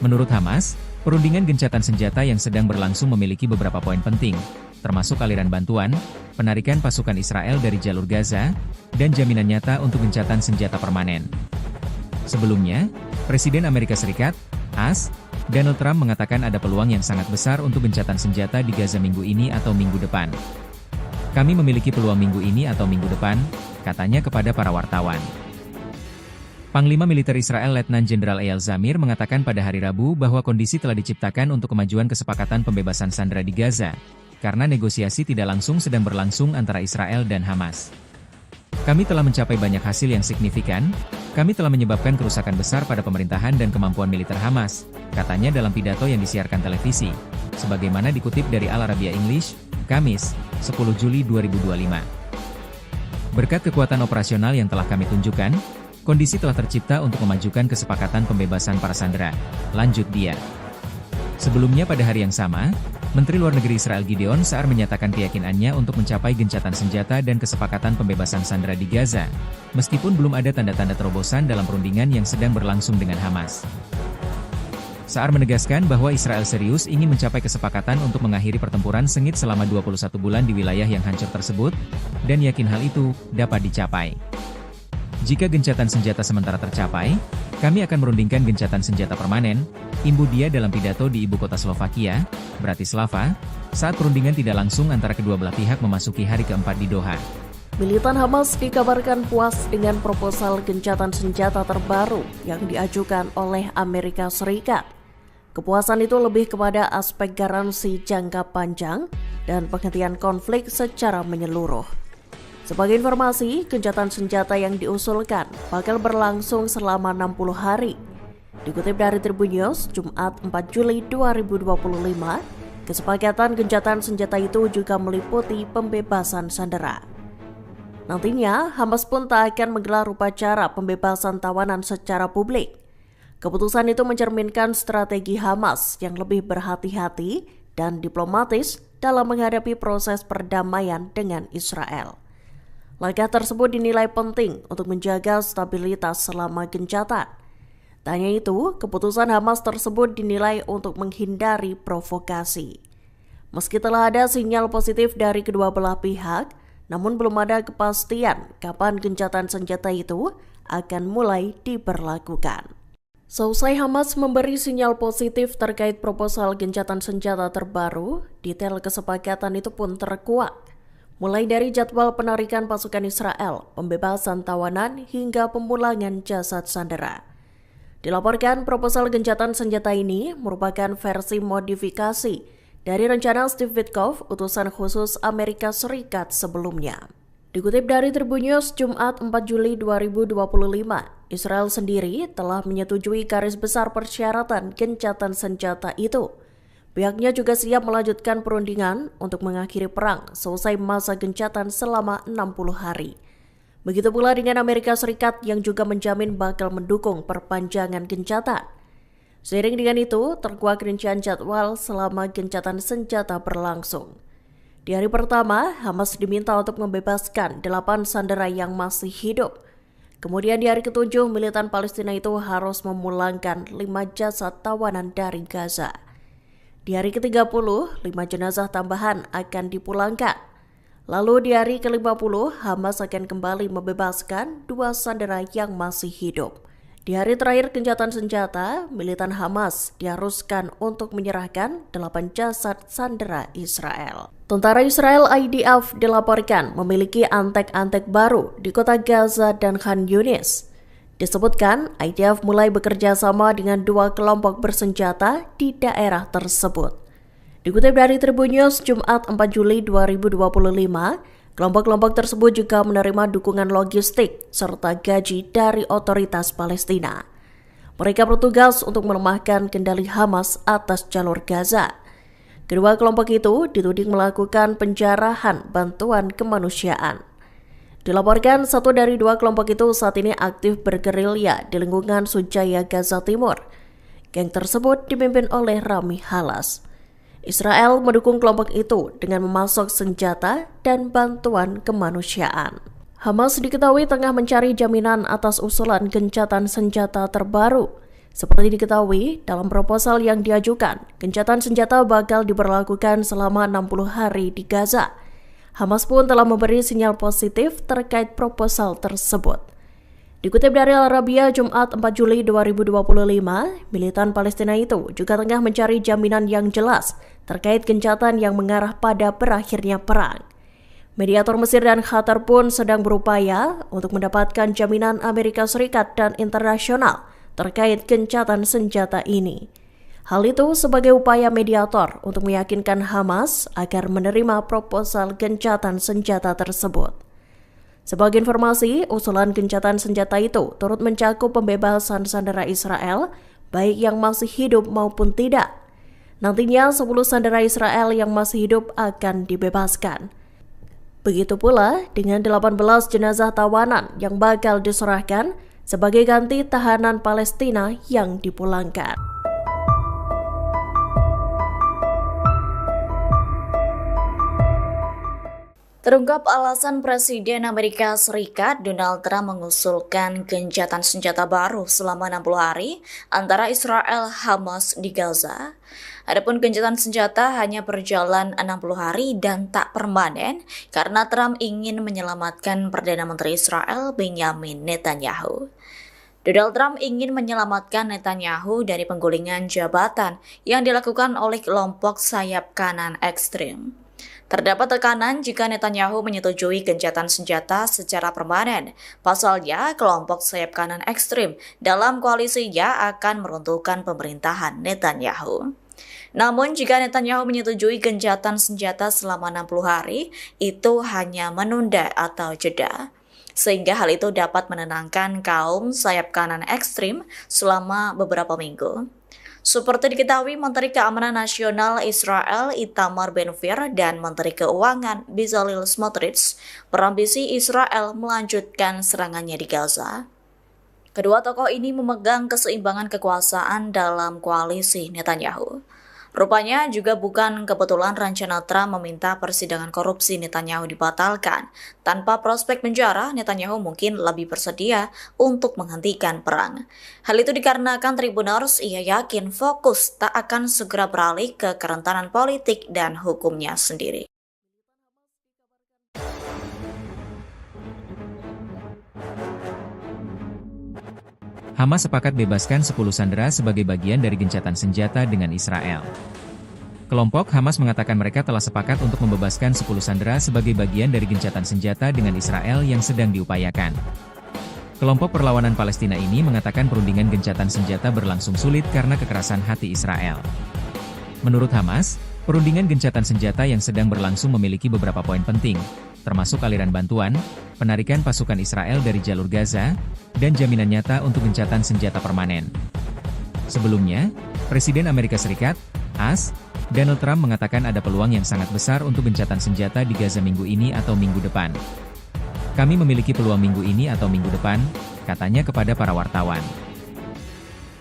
Menurut Hamas, perundingan gencatan senjata yang sedang berlangsung memiliki beberapa poin penting, termasuk aliran bantuan, penarikan pasukan Israel dari jalur Gaza, dan jaminan nyata untuk gencatan senjata permanen. Sebelumnya, Presiden Amerika Serikat, AS, Donald Trump mengatakan ada peluang yang sangat besar untuk gencatan senjata di Gaza minggu ini atau minggu depan. Kami memiliki peluang minggu ini atau minggu depan, katanya kepada para wartawan. Panglima Militer Israel Letnan Jenderal Eyal Zamir mengatakan pada hari Rabu bahwa kondisi telah diciptakan untuk kemajuan kesepakatan pembebasan sandera di Gaza, karena negosiasi tidak langsung sedang berlangsung antara Israel dan Hamas. Kami telah mencapai banyak hasil yang signifikan, kami telah menyebabkan kerusakan besar pada pemerintahan dan kemampuan militer Hamas, katanya dalam pidato yang disiarkan televisi, sebagaimana dikutip dari Al Arabiya English, Kamis, 10 Juli 2025. Berkat kekuatan operasional yang telah kami tunjukkan, kondisi telah tercipta untuk memajukan kesepakatan pembebasan para sandera, lanjut dia. Sebelumnya pada hari yang sama, Menteri Luar Negeri Israel Gideon Sa'ar menyatakan keyakinannya untuk mencapai gencatan senjata dan kesepakatan pembebasan sandera di Gaza, meskipun belum ada tanda-tanda terobosan dalam perundingan yang sedang berlangsung dengan Hamas. Sa'ar menegaskan bahwa Israel serius ingin mencapai kesepakatan untuk mengakhiri pertempuran sengit selama 21 bulan di wilayah yang hancur tersebut, dan yakin hal itu dapat dicapai. Jika gencatan senjata sementara tercapai, kami akan merundingkan gencatan senjata permanen, imbu dia dalam pidato di ibu kota Slovakia, Bratislava, saat perundingan tidak langsung antara kedua belah pihak memasuki hari keempat di Doha. Militan Hamas dikabarkan puas dengan proposal gencatan senjata terbaru yang diajukan oleh Amerika Serikat. Kepuasan itu lebih kepada aspek garansi jangka panjang dan penghentian konflik secara menyeluruh. Sebagai informasi, gencatan senjata yang diusulkan bakal berlangsung selama 60 hari. Dikutip dari Tribun News, Jumat 4 Juli 2025, kesepakatan gencatan senjata itu juga meliputi pembebasan sandera. Nantinya, Hamas pun tak akan menggelar upacara pembebasan tawanan secara publik. Keputusan itu mencerminkan strategi Hamas yang lebih berhati-hati dan diplomatis dalam menghadapi proses perdamaian dengan Israel. Langkah tersebut dinilai penting untuk menjaga stabilitas selama gencatan. Tak hanya itu, keputusan Hamas tersebut dinilai untuk menghindari provokasi. Meski telah ada sinyal positif dari kedua belah pihak, namun belum ada kepastian kapan gencatan senjata itu akan mulai diberlakukan. Seusai Hamas memberi sinyal positif terkait proposal gencatan senjata terbaru, detail kesepakatan itu pun terkuak. Mulai dari jadwal penarikan pasukan Israel, pembebasan tawanan, hingga pemulangan jasad sandera. Dilaporkan proposal gencatan senjata ini merupakan versi modifikasi dari rencana Steve Witkoff, utusan khusus Amerika Serikat sebelumnya. Dikutip dari Tribun News Jumat 4 Juli 2025, Israel sendiri telah menyetujui garis besar persyaratan gencatan senjata itu. Pihaknya juga siap melanjutkan perundingan untuk mengakhiri perang selesai masa gencatan selama 60 hari. Begitu pula dengan Amerika Serikat yang juga menjamin bakal mendukung perpanjangan gencatan. Seiring dengan itu, terkuak rincian jadwal selama gencatan senjata berlangsung. Di hari pertama, Hamas diminta untuk membebaskan 8 sandera yang masih hidup. Kemudian di hari ke-7, militan Palestina itu harus memulangkan 5 jasad tawanan dari Gaza. Di hari ke-30, 5 jenazah tambahan akan dipulangkan. Lalu di hari ke-50, Hamas akan kembali membebaskan 2 sandera yang masih hidup. Di hari terakhir gencatan senjata, militan Hamas diharuskan untuk menyerahkan 8 jasad sandera Israel. Tentara Israel IDF dilaporkan memiliki antek-antek baru di kota Gaza dan Khan Yunis. Disebutkan, IDF mulai bekerja sama dengan 2 kelompok bersenjata di daerah tersebut. Dikutip dari Tribun News Jumat 4 Juli 2025, kelompok-kelompok tersebut juga menerima dukungan logistik serta gaji dari otoritas Palestina. Mereka bertugas untuk melemahkan kendali Hamas atas jalur Gaza. Kedua kelompok itu dituding melakukan penjarahan bantuan kemanusiaan. Dilaporkan 1 dari 2 kelompok itu saat ini aktif bergerilya di lingkungan Sujaya Gaza Timur. Geng tersebut dipimpin oleh Rami Halas. Israel mendukung kelompok itu dengan memasok senjata dan bantuan kemanusiaan. Hamas diketahui tengah mencari jaminan atas usulan gencatan senjata terbaru. Seperti diketahui, dalam proposal yang diajukan, gencatan senjata bakal diberlakukan selama 60 hari di Gaza. Hamas pun telah memberi sinyal positif terkait proposal tersebut. Dikutip dari Al Arabiya Jumat 4 Juli 2025, militan Palestina itu juga tengah mencari jaminan yang jelas terkait gencatan yang mengarah pada berakhirnya perang. Mediator Mesir dan Qatar pun sedang berupaya untuk mendapatkan jaminan Amerika Serikat dan internasional terkait gencatan senjata ini. Hal itu sebagai upaya mediator untuk meyakinkan Hamas agar menerima proposal gencatan senjata tersebut. Sebagai informasi, usulan gencatan senjata itu turut mencakup pembebasan sandera Israel, baik yang masih hidup maupun tidak. Nantinya 10 sandera Israel yang masih hidup akan dibebaskan. Begitu pula dengan 18 jenazah tawanan yang bakal diserahkan sebagai ganti tahanan Palestina yang dipulangkan. Terungkap alasan Presiden Amerika Serikat Donald Trump mengusulkan gencatan senjata baru selama 60 hari antara Israel Hamas di Gaza. Adapun gencatan senjata hanya berjalan 60 hari dan tak permanen karena Trump ingin menyelamatkan Perdana Menteri Israel Benjamin Netanyahu. Donald Trump ingin menyelamatkan Netanyahu dari penggulingan jabatan yang dilakukan oleh kelompok sayap kanan ekstrim. Terdapat tekanan jika Netanyahu menyetujui gencatan senjata secara permanen. Pasalnya, kelompok sayap kanan ekstrim dalam koalisinya akan meruntuhkan pemerintahan Netanyahu. Namun jika Netanyahu menyetujui gencatan senjata selama 60 hari, itu hanya menunda atau jeda. Sehingga hal itu dapat menenangkan kaum sayap kanan ekstrim selama beberapa minggu. Seperti diketahui, Menteri Keamanan Nasional Israel Itamar Ben-Gvir dan Menteri Keuangan Bezalel Smotrich berambisi Israel melanjutkan serangannya di Gaza. Kedua tokoh ini memegang keseimbangan kekuasaan dalam koalisi Netanyahu. Rupanya juga bukan kebetulan rencana Trump meminta persidangan korupsi Netanyahu dibatalkan. Tanpa prospek penjara, Netanyahu mungkin lebih bersedia untuk menghentikan perang. Hal itu dikarenakan Tribuners ia yakin fokus tak akan segera beralih ke kerentanan politik dan hukumnya sendiri. Hamas sepakat bebaskan 10 sandera sebagai bagian dari gencatan senjata dengan Israel. Kelompok Hamas mengatakan mereka telah sepakat untuk membebaskan 10 sandera sebagai bagian dari gencatan senjata dengan Israel yang sedang diupayakan. Kelompok perlawanan Palestina ini mengatakan perundingan gencatan senjata berlangsung sulit karena kekerasan hati Israel. Menurut Hamas, perundingan gencatan senjata yang sedang berlangsung memiliki beberapa poin penting, termasuk aliran bantuan, penarikan pasukan Israel dari jalur Gaza, dan jaminan nyata untuk gencatan senjata permanen. Sebelumnya, Presiden Amerika Serikat, AS, Donald Trump mengatakan ada peluang yang sangat besar untuk gencatan senjata di Gaza minggu ini atau minggu depan. Kami memiliki peluang minggu ini atau minggu depan, katanya kepada para wartawan.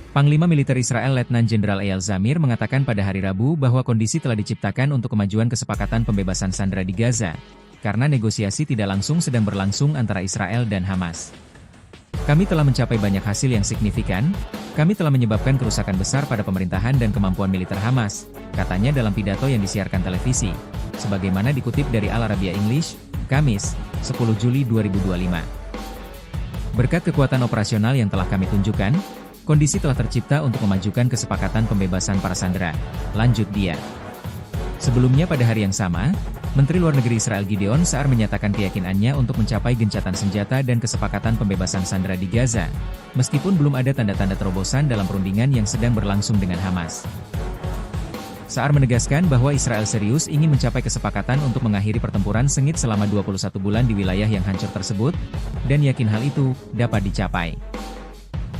Panglima Militer Israel Letnan Jenderal Eyal Zamir mengatakan pada hari Rabu bahwa kondisi telah diciptakan untuk kemajuan kesepakatan pembebasan sandera di Gaza, karena negosiasi tidak langsung sedang berlangsung antara Israel dan Hamas. Kami telah mencapai banyak hasil yang signifikan, kami telah menyebabkan kerusakan besar pada pemerintahan dan kemampuan militer Hamas, katanya dalam pidato yang disiarkan televisi, sebagaimana dikutip dari Al Arabiya English, Kamis, 10 Juli 2025. Berkat kekuatan operasional yang telah kami tunjukkan, kondisi telah tercipta untuk memajukan kesepakatan pembebasan para sandera, lanjut dia. Sebelumnya pada hari yang sama, Menteri Luar Negeri Israel Gideon Sa'ar menyatakan keyakinannya untuk mencapai gencatan senjata dan kesepakatan pembebasan sandera di Gaza, meskipun belum ada tanda-tanda terobosan dalam perundingan yang sedang berlangsung dengan Hamas. Sa'ar menegaskan bahwa Israel serius ingin mencapai kesepakatan untuk mengakhiri pertempuran sengit selama 21 bulan di wilayah yang hancur tersebut, dan yakin hal itu dapat dicapai.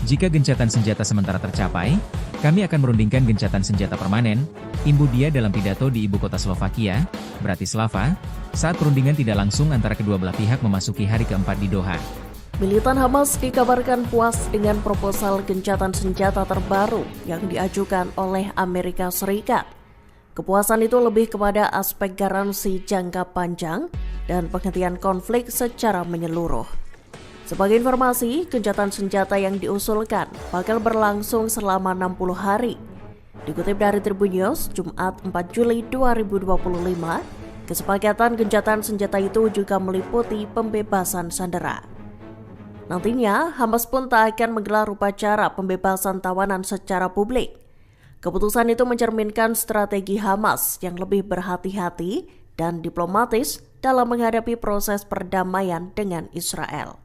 Jika gencatan senjata sementara tercapai, kami akan merundingkan gencatan senjata permanen, imbu dia dalam pidato di ibu kota Slovakia, Bratislava, saat perundingan tidak langsung antara kedua belah pihak memasuki hari keempat di Doha. Militan Hamas dikabarkan puas dengan proposal gencatan senjata terbaru yang diajukan oleh Amerika Serikat. Kepuasan itu lebih kepada aspek garansi jangka panjang dan penghentian konflik secara menyeluruh. Sebagai informasi, gencatan senjata yang diusulkan bakal berlangsung selama 60 hari. Dikutip dari Tribun News, Jumat 4 Juli 2025, kesepakatan gencatan senjata itu juga meliputi pembebasan sandera. Nantinya, Hamas pun tak akan menggelar upacara pembebasan tawanan secara publik. Keputusan itu mencerminkan strategi Hamas yang lebih berhati-hati dan diplomatis dalam menghadapi proses perdamaian dengan Israel.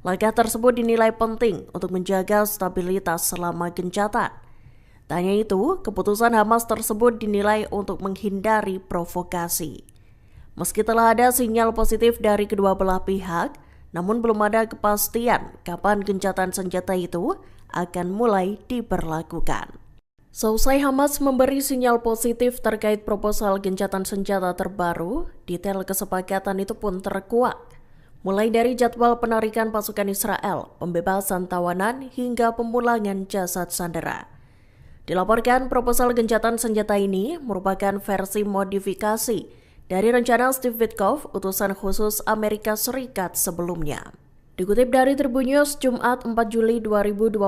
Langkah tersebut dinilai penting untuk menjaga stabilitas selama gencatan. Tak hanya itu, keputusan Hamas tersebut dinilai untuk menghindari provokasi. Meski telah ada sinyal positif dari kedua belah pihak, namun belum ada kepastian kapan gencatan senjata itu akan mulai diberlakukan. Seusai Hamas memberi sinyal positif terkait proposal gencatan senjata terbaru, detail kesepakatan itu pun terkuak. Mulai dari jadwal penarikan pasukan Israel, pembebasan tawanan, hingga pemulangan jasad sandera. Dilaporkan proposal gencatan senjata ini merupakan versi modifikasi dari rencana Steve Witkoff, utusan khusus Amerika Serikat sebelumnya. Dikutip dari Tribun News Jumat 4 Juli 2025,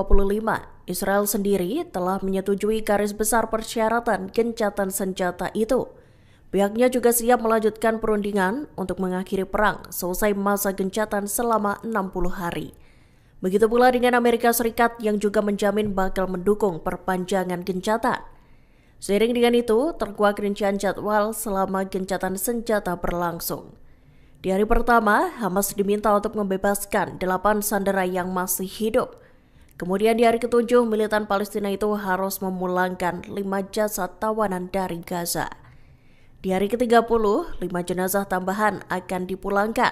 Israel sendiri telah menyetujui garis besar persyaratan gencatan senjata itu. Pihaknya juga siap melanjutkan perundingan untuk mengakhiri perang selesai masa gencatan selama 60 hari. Begitu pula dengan Amerika Serikat yang juga menjamin bakal mendukung perpanjangan gencatan. Seiring dengan itu, terkuak rincian jadwal selama gencatan senjata berlangsung. Di hari pertama, Hamas diminta untuk membebaskan 8 sandera yang masih hidup. Kemudian di hari ke-7, militan Palestina itu harus memulangkan 5 jasad tawanan dari Gaza. Di hari ke-30, 5 jenazah tambahan akan dipulangkan.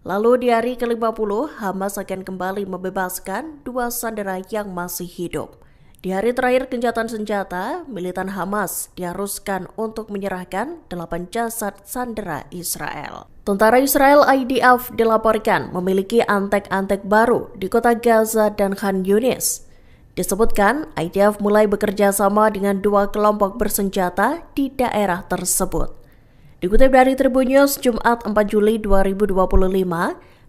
Lalu di hari ke-50, Hamas akan kembali membebaskan 2 sandera yang masih hidup. Di hari terakhir gencatan senjata, militan Hamas diharuskan untuk menyerahkan 8 jasad sandera Israel. Tentara Israel IDF dilaporkan memiliki antek-antek baru di kota Gaza dan Khan Yunis. Disebutkan, IDF mulai bekerja sama dengan 2 kelompok bersenjata di daerah tersebut. Dikutip dari Tribun News Jumat 4 Juli 2025,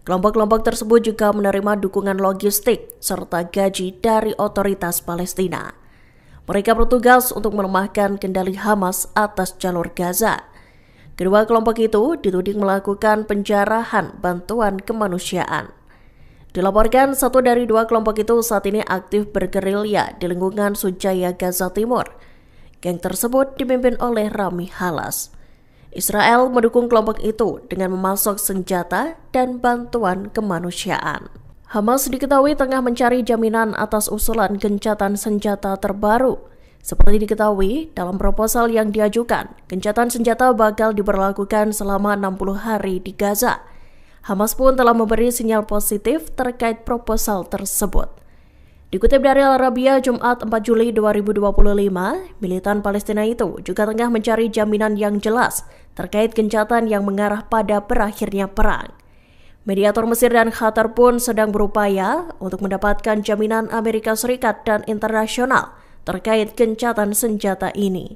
kelompok-kelompok tersebut juga menerima dukungan logistik serta gaji dari otoritas Palestina. Mereka bertugas untuk melemahkan kendali Hamas atas jalur Gaza. Kedua kelompok itu dituding melakukan penjarahan bantuan kemanusiaan. Dilaporkan 1 dari 2 kelompok itu saat ini aktif bergerilya di lingkungan Sujaya Gaza Timur. Geng tersebut dipimpin oleh Rami Halas. Israel mendukung kelompok itu dengan memasok senjata dan bantuan kemanusiaan. Hamas diketahui tengah mencari jaminan atas usulan gencatan senjata terbaru. Seperti diketahui, dalam proposal yang diajukan, gencatan senjata bakal diberlakukan selama 60 hari di Gaza. Hamas pun telah memberi sinyal positif terkait proposal tersebut. Dikutip dari Al Arabiya Jumat 4 Juli 2025, militan Palestina itu juga tengah mencari jaminan yang jelas terkait gencatan yang mengarah pada berakhirnya perang. Mediator Mesir dan Qatar pun sedang berupaya untuk mendapatkan jaminan Amerika Serikat dan internasional terkait gencatan senjata ini.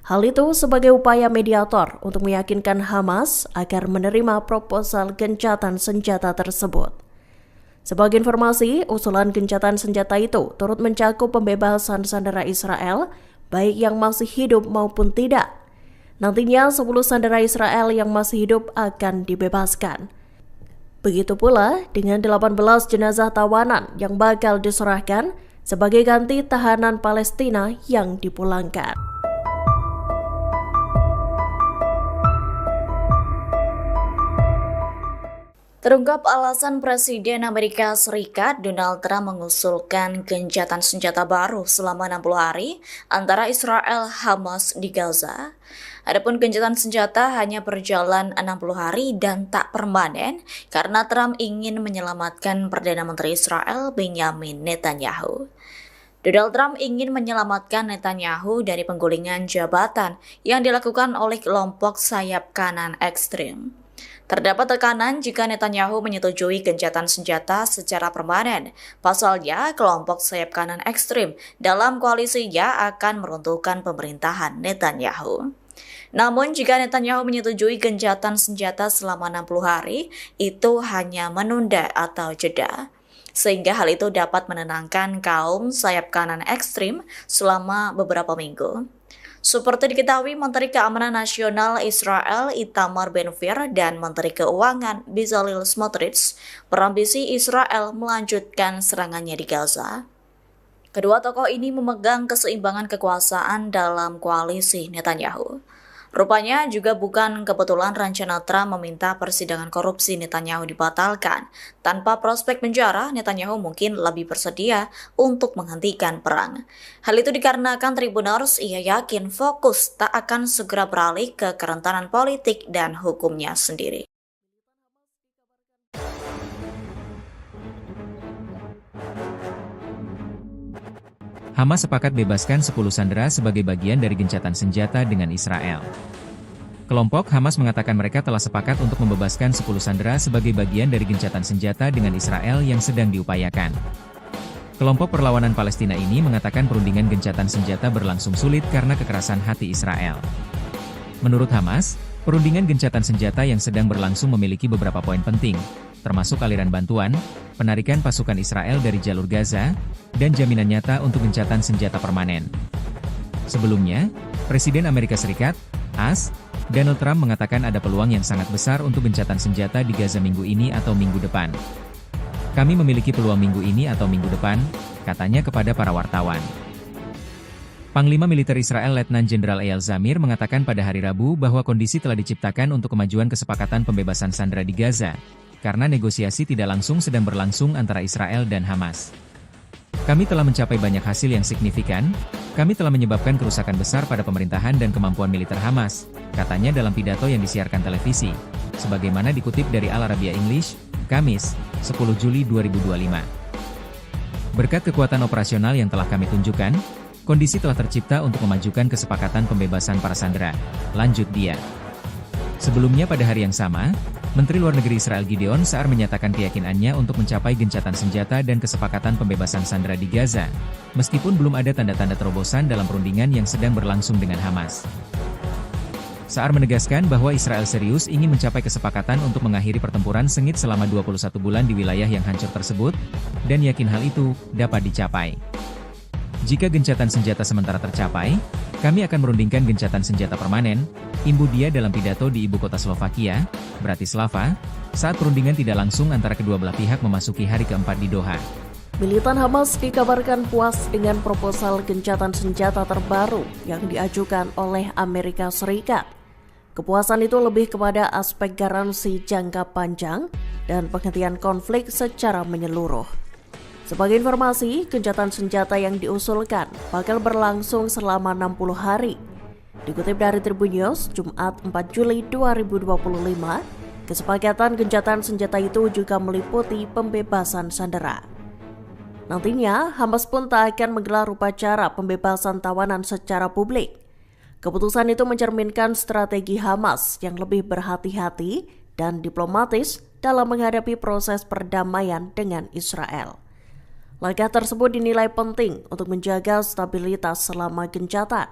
Hal itu sebagai upaya mediator untuk meyakinkan Hamas agar menerima proposal gencatan senjata tersebut. Sebagai informasi, usulan gencatan senjata itu turut mencakup pembebasan sandera Israel, baik yang masih hidup maupun tidak. Nantinya 10 sandera Israel yang masih hidup akan dibebaskan. Begitu pula dengan 18 jenazah tawanan yang bakal diserahkan sebagai ganti tahanan Palestina yang dipulangkan. Terungkap alasan Presiden Amerika Serikat Donald Trump mengusulkan gencatan senjata baru selama 60 hari antara Israel Hamas di Gaza. Adapun gencatan senjata hanya berjalan 60 hari dan tak permanen karena Trump ingin menyelamatkan Perdana Menteri Israel Benjamin Netanyahu. Donald Trump ingin menyelamatkan Netanyahu dari penggulingan jabatan yang dilakukan oleh kelompok sayap kanan ekstrim. Terdapat tekanan jika Netanyahu menyetujui gencatan senjata secara permanen. Pasalnya, kelompok sayap kanan ekstrim dalam koalisinya akan meruntuhkan pemerintahan Netanyahu. Namun, jika Netanyahu menyetujui gencatan senjata selama 60 hari, itu hanya menunda atau jeda. Sehingga hal itu dapat menenangkan kaum sayap kanan ekstrim selama beberapa minggu. Seperti diketahui, Menteri Keamanan Nasional Israel Itamar Ben-Gvir dan Menteri Keuangan Bezalel Smotrich berambisi Israel melanjutkan serangannya di Gaza. Kedua tokoh ini memegang keseimbangan kekuasaan dalam koalisi Netanyahu. Rupanya juga bukan kebetulan rencana Trump meminta persidangan korupsi Netanyahu dibatalkan. Tanpa prospek penjara, Netanyahu mungkin lebih bersedia untuk menghentikan perang. Hal itu dikarenakan Tribuners ia yakin fokus tak akan segera beralih ke kerentanan politik dan hukumnya sendiri. Hamas sepakat bebaskan 10 sandera sebagai bagian dari gencatan senjata dengan Israel. Kelompok Hamas mengatakan mereka telah sepakat untuk membebaskan 10 sandera sebagai bagian dari gencatan senjata dengan Israel yang sedang diupayakan. Kelompok perlawanan Palestina ini mengatakan perundingan gencatan senjata berlangsung sulit karena kekerasan hati Israel. Menurut Hamas, perundingan gencatan senjata yang sedang berlangsung memiliki beberapa poin penting, termasuk aliran bantuan, penarikan pasukan Israel dari jalur Gaza, dan jaminan nyata untuk gencatan senjata permanen. Sebelumnya, Presiden Amerika Serikat, AS, Donald Trump mengatakan ada peluang yang sangat besar untuk gencatan senjata di Gaza minggu ini atau minggu depan. Kami memiliki peluang minggu ini atau minggu depan, katanya kepada para wartawan. Panglima Militer Israel Letnan Jenderal Eyal Zamir mengatakan pada hari Rabu bahwa kondisi telah diciptakan untuk kemajuan kesepakatan pembebasan sandera di Gaza, karena negosiasi tidak langsung sedang berlangsung antara Israel dan Hamas. Kami telah mencapai banyak hasil yang signifikan, kami telah menyebabkan kerusakan besar pada pemerintahan dan kemampuan militer Hamas, katanya dalam pidato yang disiarkan televisi, sebagaimana dikutip dari Al Arabiya English, Kamis, 10 Juli 2025. Berkat kekuatan operasional yang telah kami tunjukkan, kondisi telah tercipta untuk memajukan kesepakatan pembebasan para sandera, lanjut dia. Sebelumnya pada hari yang sama, Menteri Luar Negeri Israel Gideon Sa'ar menyatakan keyakinannya untuk mencapai gencatan senjata dan kesepakatan pembebasan sandera di Gaza, meskipun belum ada tanda-tanda terobosan dalam perundingan yang sedang berlangsung dengan Hamas. Sa'ar menegaskan bahwa Israel serius ingin mencapai kesepakatan untuk mengakhiri pertempuran sengit selama 21 bulan di wilayah yang hancur tersebut, dan yakin hal itu dapat dicapai. Jika gencatan senjata sementara tercapai, kami akan merundingkan gencatan senjata permanen, imbu dia dalam pidato di ibu kota Slovakia, Bratislava, saat perundingan tidak langsung antara kedua belah pihak memasuki hari keempat di Doha. Militan Hamas dikabarkan puas dengan proposal gencatan senjata terbaru yang diajukan oleh Amerika Serikat. Kepuasan itu lebih kepada aspek garansi jangka panjang dan penghentian konflik secara menyeluruh. Sebagai informasi, gencatan senjata yang diusulkan bakal berlangsung selama 60 hari. Dikutip dari Tribun News, Jumat 4 Juli 2025, kesepakatan gencatan senjata itu juga meliputi pembebasan sandera. Nantinya, Hamas pun tak akan menggelar upacara pembebasan tawanan secara publik. Keputusan itu mencerminkan strategi Hamas yang lebih berhati-hati dan diplomatis dalam menghadapi proses perdamaian dengan Israel. Langkah tersebut dinilai penting untuk menjaga stabilitas selama gencatan.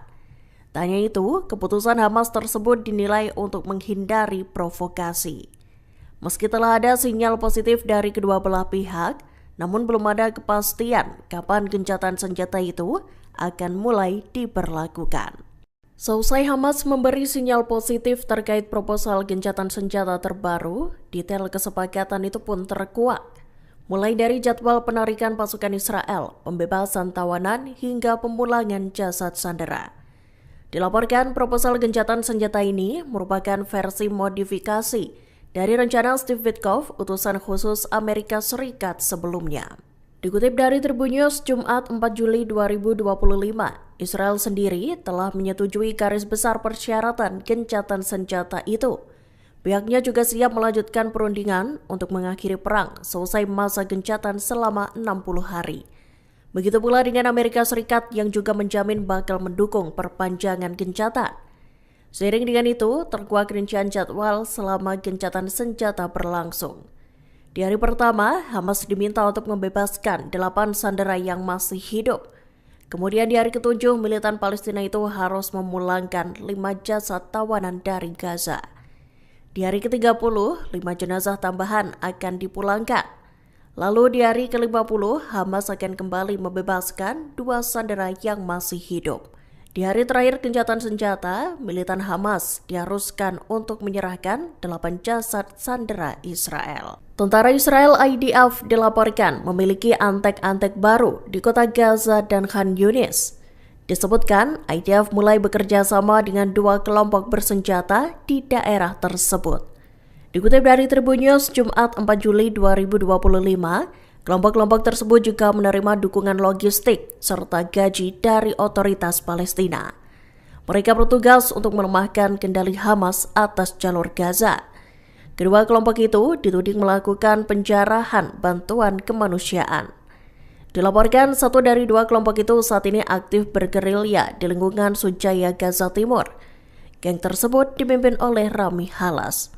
Tak hanya itu, keputusan Hamas tersebut dinilai untuk menghindari provokasi. Meski telah ada sinyal positif dari kedua belah pihak, namun belum ada kepastian kapan gencatan senjata itu akan mulai diberlakukan. Seusai Hamas memberi sinyal positif terkait proposal gencatan senjata terbaru, detail kesepakatan itu pun terkuak. Mulai dari jadwal penarikan pasukan Israel, pembebasan tawanan, hingga pemulangan jasad sandera. Dilaporkan proposal gencatan senjata ini merupakan versi modifikasi dari rencana Steve Witkoff, utusan khusus Amerika Serikat sebelumnya. Dikutip dari Tribun News Jumat 4 Juli 2025, Israel sendiri telah menyetujui garis besar persyaratan gencatan senjata itu. Pihaknya juga siap melanjutkan perundingan untuk mengakhiri perang selesai masa gencatan selama 60 hari. Begitu pula dengan Amerika Serikat yang juga menjamin bakal mendukung perpanjangan gencatan. Seiring dengan itu, terkuak rincian jadwal selama gencatan senjata berlangsung. Di hari pertama, Hamas diminta untuk membebaskan 8 sandera yang masih hidup. Kemudian di hari ke-7, militan Palestina itu harus memulangkan 5 jasad tawanan dari Gaza. Di hari ke-30, 5 jenazah tambahan akan dipulangkan. Lalu di hari ke-50, Hamas akan kembali membebaskan 2 sandera yang masih hidup. Di hari terakhir gencatan senjata, militan Hamas diharuskan untuk menyerahkan 8 jasad sandera Israel. Tentara Israel IDF dilaporkan memiliki antek-antek baru di kota Gaza dan Khan Yunis. Disebutkan, IDF mulai bekerja sama dengan 2 kelompok bersenjata di daerah tersebut. Dikutip dari Tribun News Jumat 4 Juli 2025, kelompok-kelompok tersebut juga menerima dukungan logistik serta gaji dari otoritas Palestina. Mereka bertugas untuk melemahkan kendali Hamas atas jalur Gaza. Kedua kelompok itu dituding melakukan penjarahan bantuan kemanusiaan. Dilaporkan 1 dari 2 kelompok itu saat ini aktif bergerilya di lingkungan Sujaya Gaza Timur. Geng tersebut dipimpin oleh Rami Halas.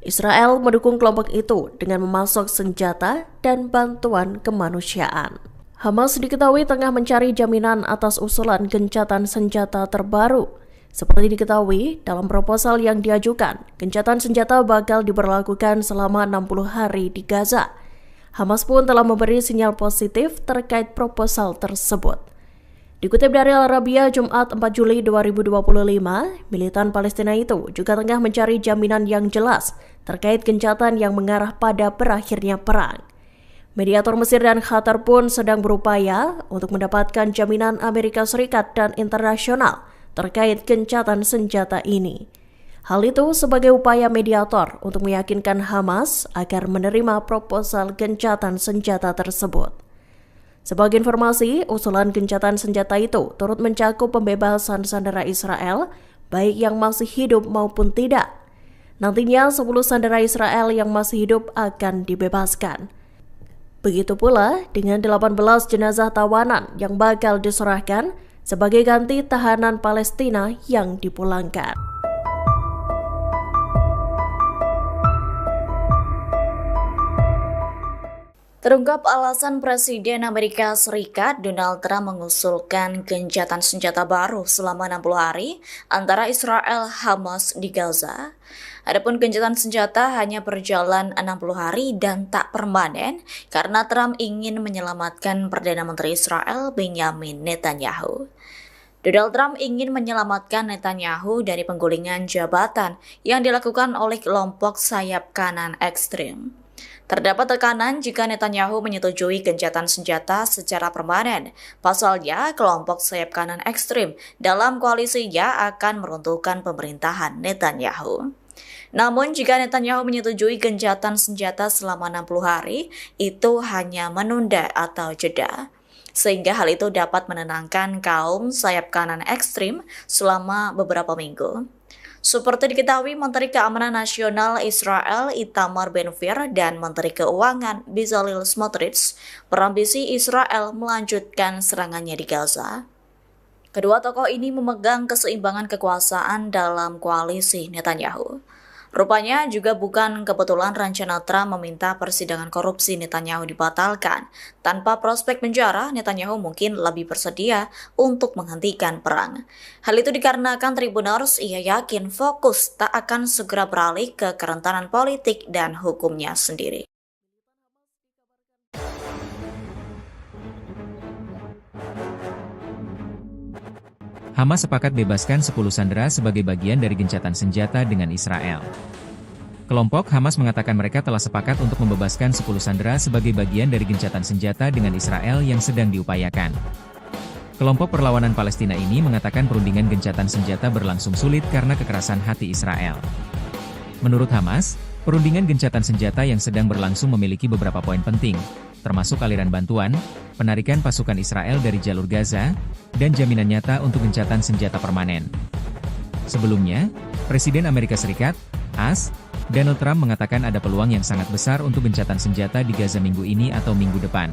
Israel mendukung kelompok itu dengan memasok senjata dan bantuan kemanusiaan. Hamas diketahui tengah mencari jaminan atas usulan gencatan senjata terbaru. Seperti diketahui, dalam proposal yang diajukan, gencatan senjata bakal diberlakukan selama 60 hari di Gaza. Hamas pun telah memberi sinyal positif terkait proposal tersebut. Dikutip dari Al Arabiya Jumat 4 Juli 2025, militan Palestina itu juga tengah mencari jaminan yang jelas terkait gencatan yang mengarah pada berakhirnya perang. Mediator Mesir dan Qatar pun sedang berupaya untuk mendapatkan jaminan Amerika Serikat dan internasional terkait gencatan senjata ini. Hal itu sebagai upaya mediator untuk meyakinkan Hamas agar menerima proposal gencatan senjata tersebut. Sebagai informasi, usulan gencatan senjata itu turut mencakup pembebasan sandera Israel, baik yang masih hidup maupun tidak. Nantinya 10 sandera Israel yang masih hidup akan dibebaskan. Begitu pula dengan 18 jenazah tawanan yang bakal diserahkan sebagai ganti tahanan Palestina yang dipulangkan. Terungkap alasan Presiden Amerika Serikat Donald Trump mengusulkan gencatan senjata baru selama 60 hari antara Israel Hamas di Gaza. Adapun gencatan senjata hanya berjalan 60 hari dan tak permanen karena Trump ingin menyelamatkan Perdana Menteri Israel Benjamin Netanyahu. Donald Trump ingin menyelamatkan Netanyahu dari penggulingan jabatan yang dilakukan oleh kelompok sayap kanan ekstrim. Terdapat tekanan jika Netanyahu menyetujui gencatan senjata secara permanen. Pasalnya, kelompok sayap kanan ekstrim dalam koalisinya akan meruntuhkan pemerintahan Netanyahu. Namun, jika Netanyahu menyetujui gencatan senjata selama 60 hari, itu hanya menunda atau jeda. Sehingga hal itu dapat menenangkan kaum sayap kanan ekstrim selama beberapa minggu. Seperti diketahui, Menteri Keamanan Nasional Israel Itamar Ben-Gvir dan Menteri Keuangan Bezalel Smotrich berambisi Israel melanjutkan serangannya di Gaza. Kedua tokoh ini memegang keseimbangan kekuasaan dalam koalisi Netanyahu. Rupanya juga bukan kebetulan rencana Trump meminta persidangan korupsi Netanyahu dibatalkan. Tanpa prospek penjara, Netanyahu mungkin lebih bersedia untuk menghentikan perang. Hal itu dikarenakan Tribuners ia yakin fokus tak akan segera beralih ke kerentanan politik dan hukumnya sendiri. Hamas sepakat bebaskan 10 sandera sebagai bagian dari gencatan senjata dengan Israel. Kelompok Hamas mengatakan mereka telah sepakat untuk membebaskan 10 sandera sebagai bagian dari gencatan senjata dengan Israel yang sedang diupayakan. Kelompok perlawanan Palestina ini mengatakan perundingan gencatan senjata berlangsung sulit karena kekerasan hati Israel. Menurut Hamas, perundingan gencatan senjata yang sedang berlangsung memiliki beberapa poin penting, termasuk aliran bantuan, penarikan pasukan Israel dari jalur Gaza, dan jaminan nyata untuk gencatan senjata permanen. Sebelumnya, Presiden Amerika Serikat, AS, Donald Trump mengatakan ada peluang yang sangat besar untuk gencatan senjata di Gaza minggu ini atau minggu depan.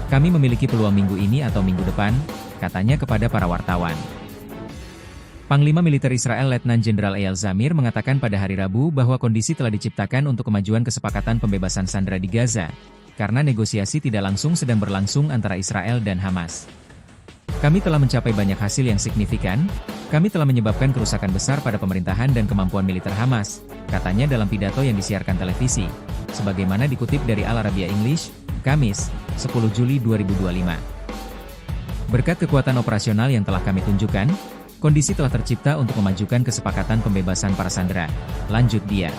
Kami memiliki peluang minggu ini atau minggu depan, katanya kepada para wartawan. Panglima Militer Israel Letnan Jenderal Eyal Zamir mengatakan pada hari Rabu bahwa kondisi telah diciptakan untuk kemajuan kesepakatan pembebasan sandera di Gaza, karena negosiasi tidak langsung sedang berlangsung antara Israel dan Hamas. Kami telah mencapai banyak hasil yang signifikan, kami telah menyebabkan kerusakan besar pada pemerintahan dan kemampuan militer Hamas, katanya dalam pidato yang disiarkan televisi, sebagaimana dikutip dari Al Arabiya English, Kamis, 10 Juli 2025. Berkat kekuatan operasional yang telah kami tunjukkan, kondisi telah tercipta untuk memajukan kesepakatan pembebasan para sandera, lanjut dia.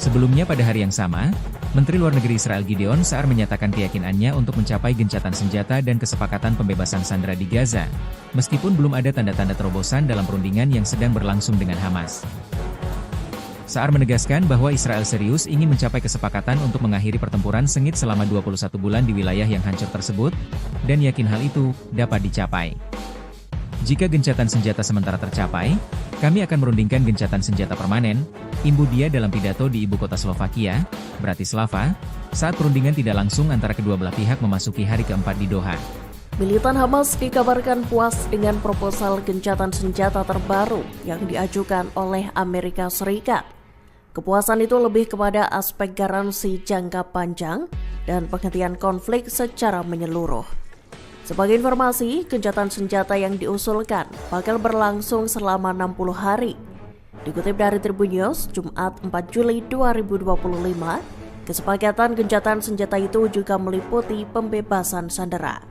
Sebelumnya pada hari yang sama, Menteri Luar Negeri Israel Gideon Sa'ar menyatakan keyakinannya untuk mencapai gencatan senjata dan kesepakatan pembebasan sandera di Gaza, meskipun belum ada tanda-tanda terobosan dalam perundingan yang sedang berlangsung dengan Hamas. Sa'ar menegaskan bahwa Israel serius ingin mencapai kesepakatan untuk mengakhiri pertempuran sengit selama 21 bulan di wilayah yang hancur tersebut, dan yakin hal itu dapat dicapai. Jika gencatan senjata sementara tercapai, kami akan merundingkan gencatan senjata permanen, imbu dia dalam pidato di ibu kota Slovakia, Bratislava, saat perundingan tidak langsung antara kedua belah pihak memasuki hari keempat di Doha. Militan Hamas dikabarkan puas dengan proposal gencatan senjata terbaru yang diajukan oleh Amerika Serikat. Kepuasan itu lebih kepada aspek garansi jangka panjang dan penghentian konflik secara menyeluruh. Sebagai informasi, gencatan senjata yang diusulkan bakal berlangsung selama 60 hari. Dikutip dari Tribun News, Jumat 4 Juli 2025, kesepakatan gencatan senjata itu juga meliputi pembebasan sandera.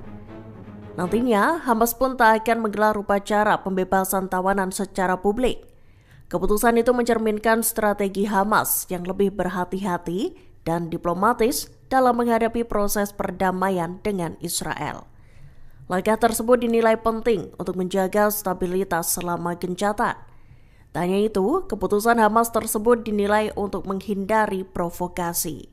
Nantinya, Hamas pun tak akan menggelar upacara pembebasan tawanan secara publik. Keputusan itu mencerminkan strategi Hamas yang lebih berhati-hati dan diplomatis dalam menghadapi proses perdamaian dengan Israel. Langkah tersebut dinilai penting untuk menjaga stabilitas selama gencatan. Tak hanya itu, keputusan Hamas tersebut dinilai untuk menghindari provokasi.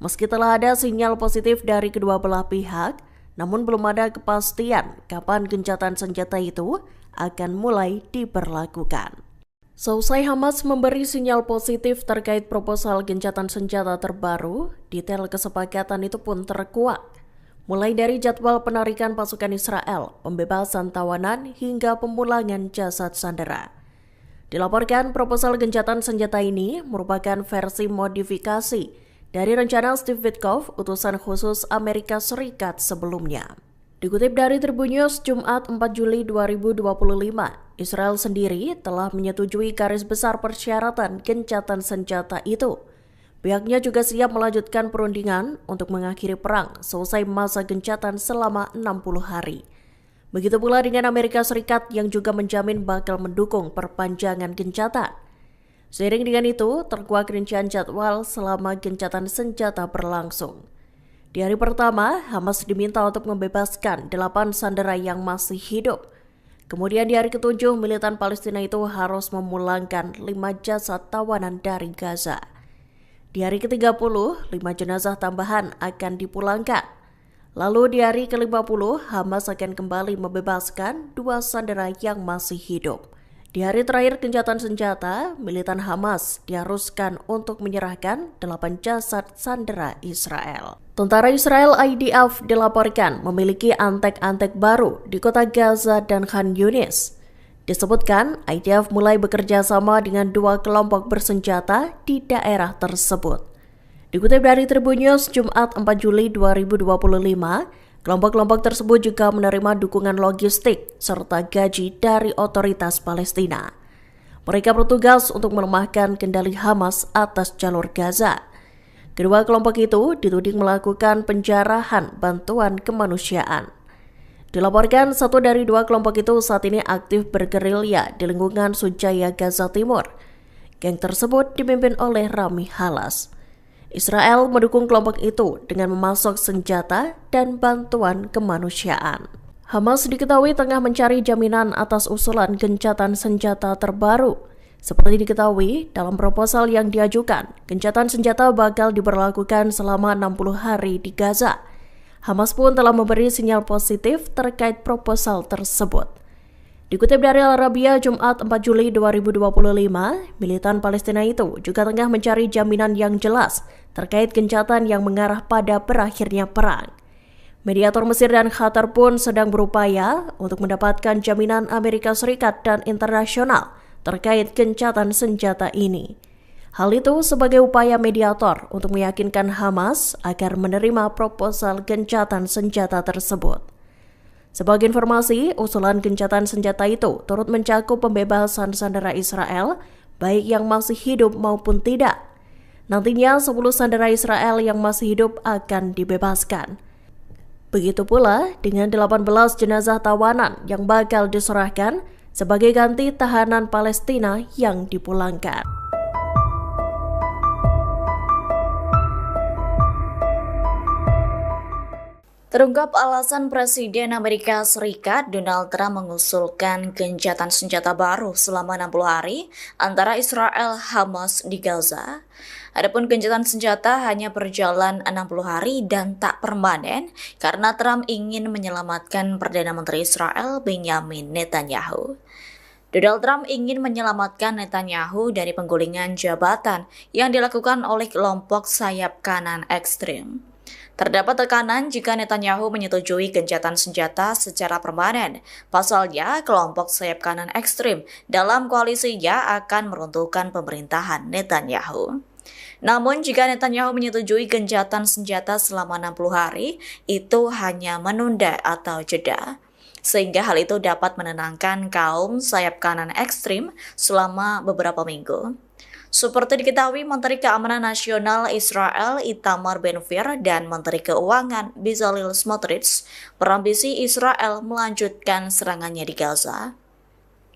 Meski telah ada sinyal positif dari kedua belah pihak, namun belum ada kepastian kapan gencatan senjata itu akan mulai diberlakukan. Seusai Hamas memberi sinyal positif terkait proposal gencatan senjata terbaru, detail kesepakatan itu pun terkuak. Mulai dari jadwal penarikan pasukan Israel, pembebasan tawanan, hingga pemulangan jasad sandera. Dilaporkan proposal gencatan senjata ini merupakan versi modifikasi dari rencana Steve Witkoff, utusan khusus Amerika Serikat sebelumnya. Dikutip dari Tribun News Jumat 4 Juli 2025, Israel sendiri telah menyetujui garis besar persyaratan gencatan senjata itu. Pihaknya juga siap melanjutkan perundingan untuk mengakhiri perang selesai masa gencatan selama 60 hari. Begitu pula dengan Amerika Serikat yang juga menjamin bakal mendukung perpanjangan gencatan. Seiring dengan itu, terkuak rincian jadwal selama gencatan senjata berlangsung. Di hari pertama, Hamas diminta untuk membebaskan 8 sandera yang masih hidup. Kemudian di hari ke-7, militan Palestina itu harus memulangkan 5 jasad tawanan dari Gaza. Di hari ke-30, 5 jenazah tambahan akan dipulangkan. Lalu di hari ke-50, Hamas akan kembali membebaskan 2 sandera yang masih hidup. Di hari terakhir gencatan senjata, militan Hamas diharuskan untuk menyerahkan 8 jasad sandera Israel. Tentara Israel IDF dilaporkan memiliki antek-antek baru di kota Gaza dan Khan Yunis. Disebutkan IDF mulai bekerja sama dengan 2 kelompok bersenjata di daerah tersebut. Dikutip dari Tribun News Jumat 4 Juli 2025, kelompok-kelompok tersebut juga menerima dukungan logistik serta gaji dari otoritas Palestina. Mereka bertugas untuk melemahkan kendali Hamas atas jalur Gaza. Kedua kelompok itu dituding melakukan penjarahan bantuan kemanusiaan. Dilaporkan 1 dari 2 kelompok itu saat ini aktif bergerilya di lingkungan Sujaya Gaza Timur. Geng tersebut dipimpin oleh Rami Halas. Israel mendukung kelompok itu dengan memasok senjata dan bantuan kemanusiaan. Hamas diketahui tengah mencari jaminan atas usulan gencatan senjata terbaru. Seperti diketahui, dalam proposal yang diajukan, gencatan senjata bakal diberlakukan selama 60 hari di Gaza. Hamas pun telah memberi sinyal positif terkait proposal tersebut. Dikutip dari Al Arabiya Jumat 4 Juli 2025, militan Palestina itu juga tengah mencari jaminan yang jelas terkait gencatan yang mengarah pada berakhirnya perang. Mediator Mesir dan Qatar pun sedang berupaya untuk mendapatkan jaminan Amerika Serikat dan internasional terkait gencatan senjata ini. Hal itu sebagai upaya mediator untuk meyakinkan Hamas agar menerima proposal gencatan senjata tersebut. Sebagai informasi, usulan gencatan senjata itu turut mencakup pembebasan sandera Israel, baik yang masih hidup maupun tidak. Nantinya 10 sandera Israel yang masih hidup akan dibebaskan. Begitu pula dengan 18 jenazah tawanan yang bakal diserahkan sebagai ganti tahanan Palestina yang dipulangkan. Terungkap alasan Presiden Amerika Serikat Donald Trump mengusulkan gencatan senjata baru selama 60 hari antara Israel Hamas di Gaza. Adapun gencatan senjata hanya berjalan 60 hari dan tak permanen karena Trump ingin menyelamatkan Perdana Menteri Israel Benjamin Netanyahu. Donald Trump ingin menyelamatkan Netanyahu dari penggulingan jabatan yang dilakukan oleh kelompok sayap kanan ekstrim. Terdapat tekanan jika Netanyahu menyetujui gencatan senjata secara permanen. Pasalnya, kelompok sayap kanan ekstrim dalam koalisinya akan meruntuhkan pemerintahan Netanyahu. Namun, jika Netanyahu menyetujui gencatan senjata selama 60 hari, itu hanya menunda atau jeda. Sehingga hal itu dapat menenangkan kaum sayap kanan ekstrim selama beberapa minggu. Seperti diketahui, Menteri Keamanan Nasional Israel Itamar Ben-Gvir dan Menteri Keuangan Bezalel Smotrich berambisi Israel melanjutkan serangannya di Gaza.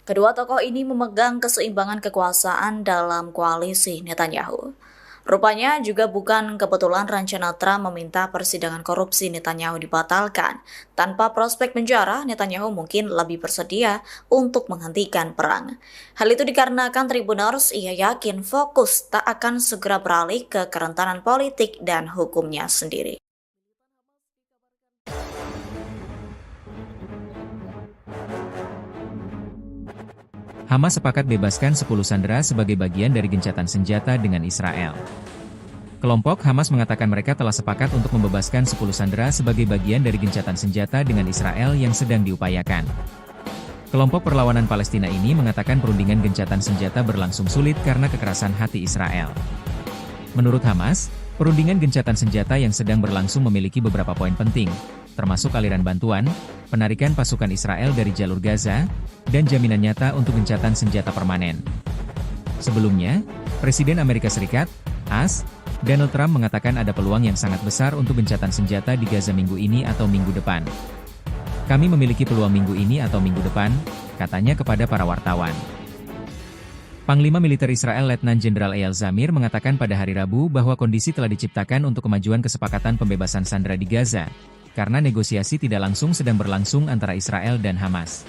Kedua tokoh ini memegang keseimbangan kekuasaan dalam koalisi Netanyahu. Rupanya juga bukan kebetulan rencana Trump meminta persidangan korupsi Netanyahu dibatalkan. Tanpa prospek penjara, Netanyahu mungkin lebih bersedia untuk menghentikan perang. Hal itu dikarenakan Tribuners ia yakin fokus tak akan segera beralih ke kerentanan politik dan hukumnya sendiri. Hamas sepakat bebaskan 10 sandera sebagai bagian dari gencatan senjata dengan Israel. Kelompok Hamas mengatakan mereka telah sepakat untuk membebaskan 10 sandera sebagai bagian dari gencatan senjata dengan Israel yang sedang diupayakan. Kelompok perlawanan Palestina ini mengatakan perundingan gencatan senjata berlangsung sulit karena kekerasan hati Israel. Menurut Hamas, perundingan gencatan senjata yang sedang berlangsung memiliki beberapa poin penting, termasuk aliran bantuan, penarikan pasukan Israel dari jalur Gaza, dan jaminan nyata untuk gencatan senjata permanen. Sebelumnya, Presiden Amerika Serikat, AS, Donald Trump mengatakan ada peluang yang sangat besar untuk gencatan senjata di Gaza minggu ini atau minggu depan. Kami memiliki peluang minggu ini atau minggu depan, katanya kepada para wartawan. Panglima Militer Israel Letnan Jenderal Eyal Zamir mengatakan pada hari Rabu bahwa kondisi telah diciptakan untuk kemajuan kesepakatan pembebasan sandera di Gaza, karena negosiasi tidak langsung sedang berlangsung antara Israel dan Hamas.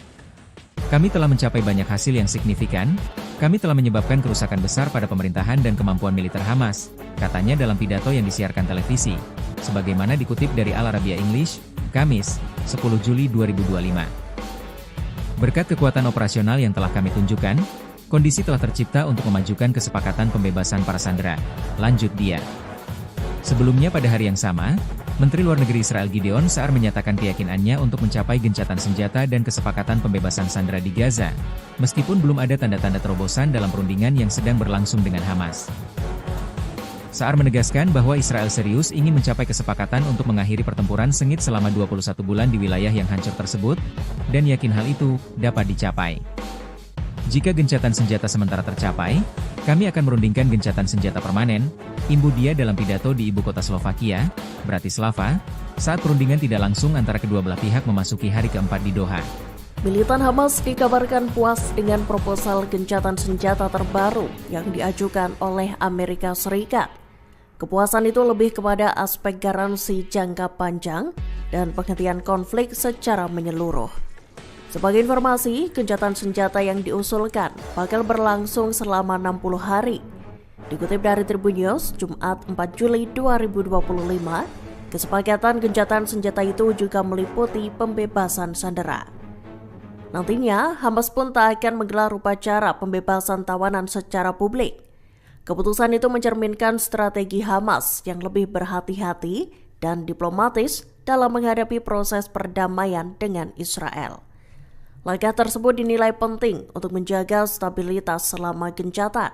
Kami telah mencapai banyak hasil yang signifikan, kami telah menyebabkan kerusakan besar pada pemerintahan dan kemampuan militer Hamas, katanya dalam pidato yang disiarkan televisi, sebagaimana dikutip dari Al Arabiya English, Kamis, 10 Juli 2025. Berkat kekuatan operasional yang telah kami tunjukkan, kondisi telah tercipta untuk memajukan kesepakatan pembebasan para sandera, lanjut dia. Sebelumnya pada hari yang sama, Menteri Luar Negeri Israel Gideon Sa'ar menyatakan keyakinannya untuk mencapai gencatan senjata dan kesepakatan pembebasan sandera di Gaza, meskipun belum ada tanda-tanda terobosan dalam perundingan yang sedang berlangsung dengan Hamas. Sa'ar menegaskan bahwa Israel serius ingin mencapai kesepakatan untuk mengakhiri pertempuran sengit selama 21 bulan di wilayah yang hancur tersebut, dan yakin hal itu dapat dicapai. Jika gencatan senjata sementara tercapai, kami akan merundingkan gencatan senjata permanen, imbu dia dalam pidato di ibu kota Slovakia, Bratislava, saat perundingan tidak langsung antara kedua belah pihak memasuki hari keempat di Doha. Militan Hamas dikabarkan puas dengan proposal gencatan senjata terbaru yang diajukan oleh Amerika Serikat. Kepuasan itu lebih kepada aspek garansi jangka panjang dan penghentian konflik secara menyeluruh. Sebagai informasi, gencatan senjata yang diusulkan bakal berlangsung selama 60 hari. Dikutip dari Tribun News, Jumat 4 Juli 2025, kesepakatan gencatan senjata itu juga meliputi pembebasan sandera. Nantinya, Hamas pun tak akan menggelar upacara pembebasan tawanan secara publik. Keputusan itu mencerminkan strategi Hamas yang lebih berhati-hati dan diplomatis dalam menghadapi proses perdamaian dengan Israel. Langkah tersebut dinilai penting untuk menjaga stabilitas selama gencatan.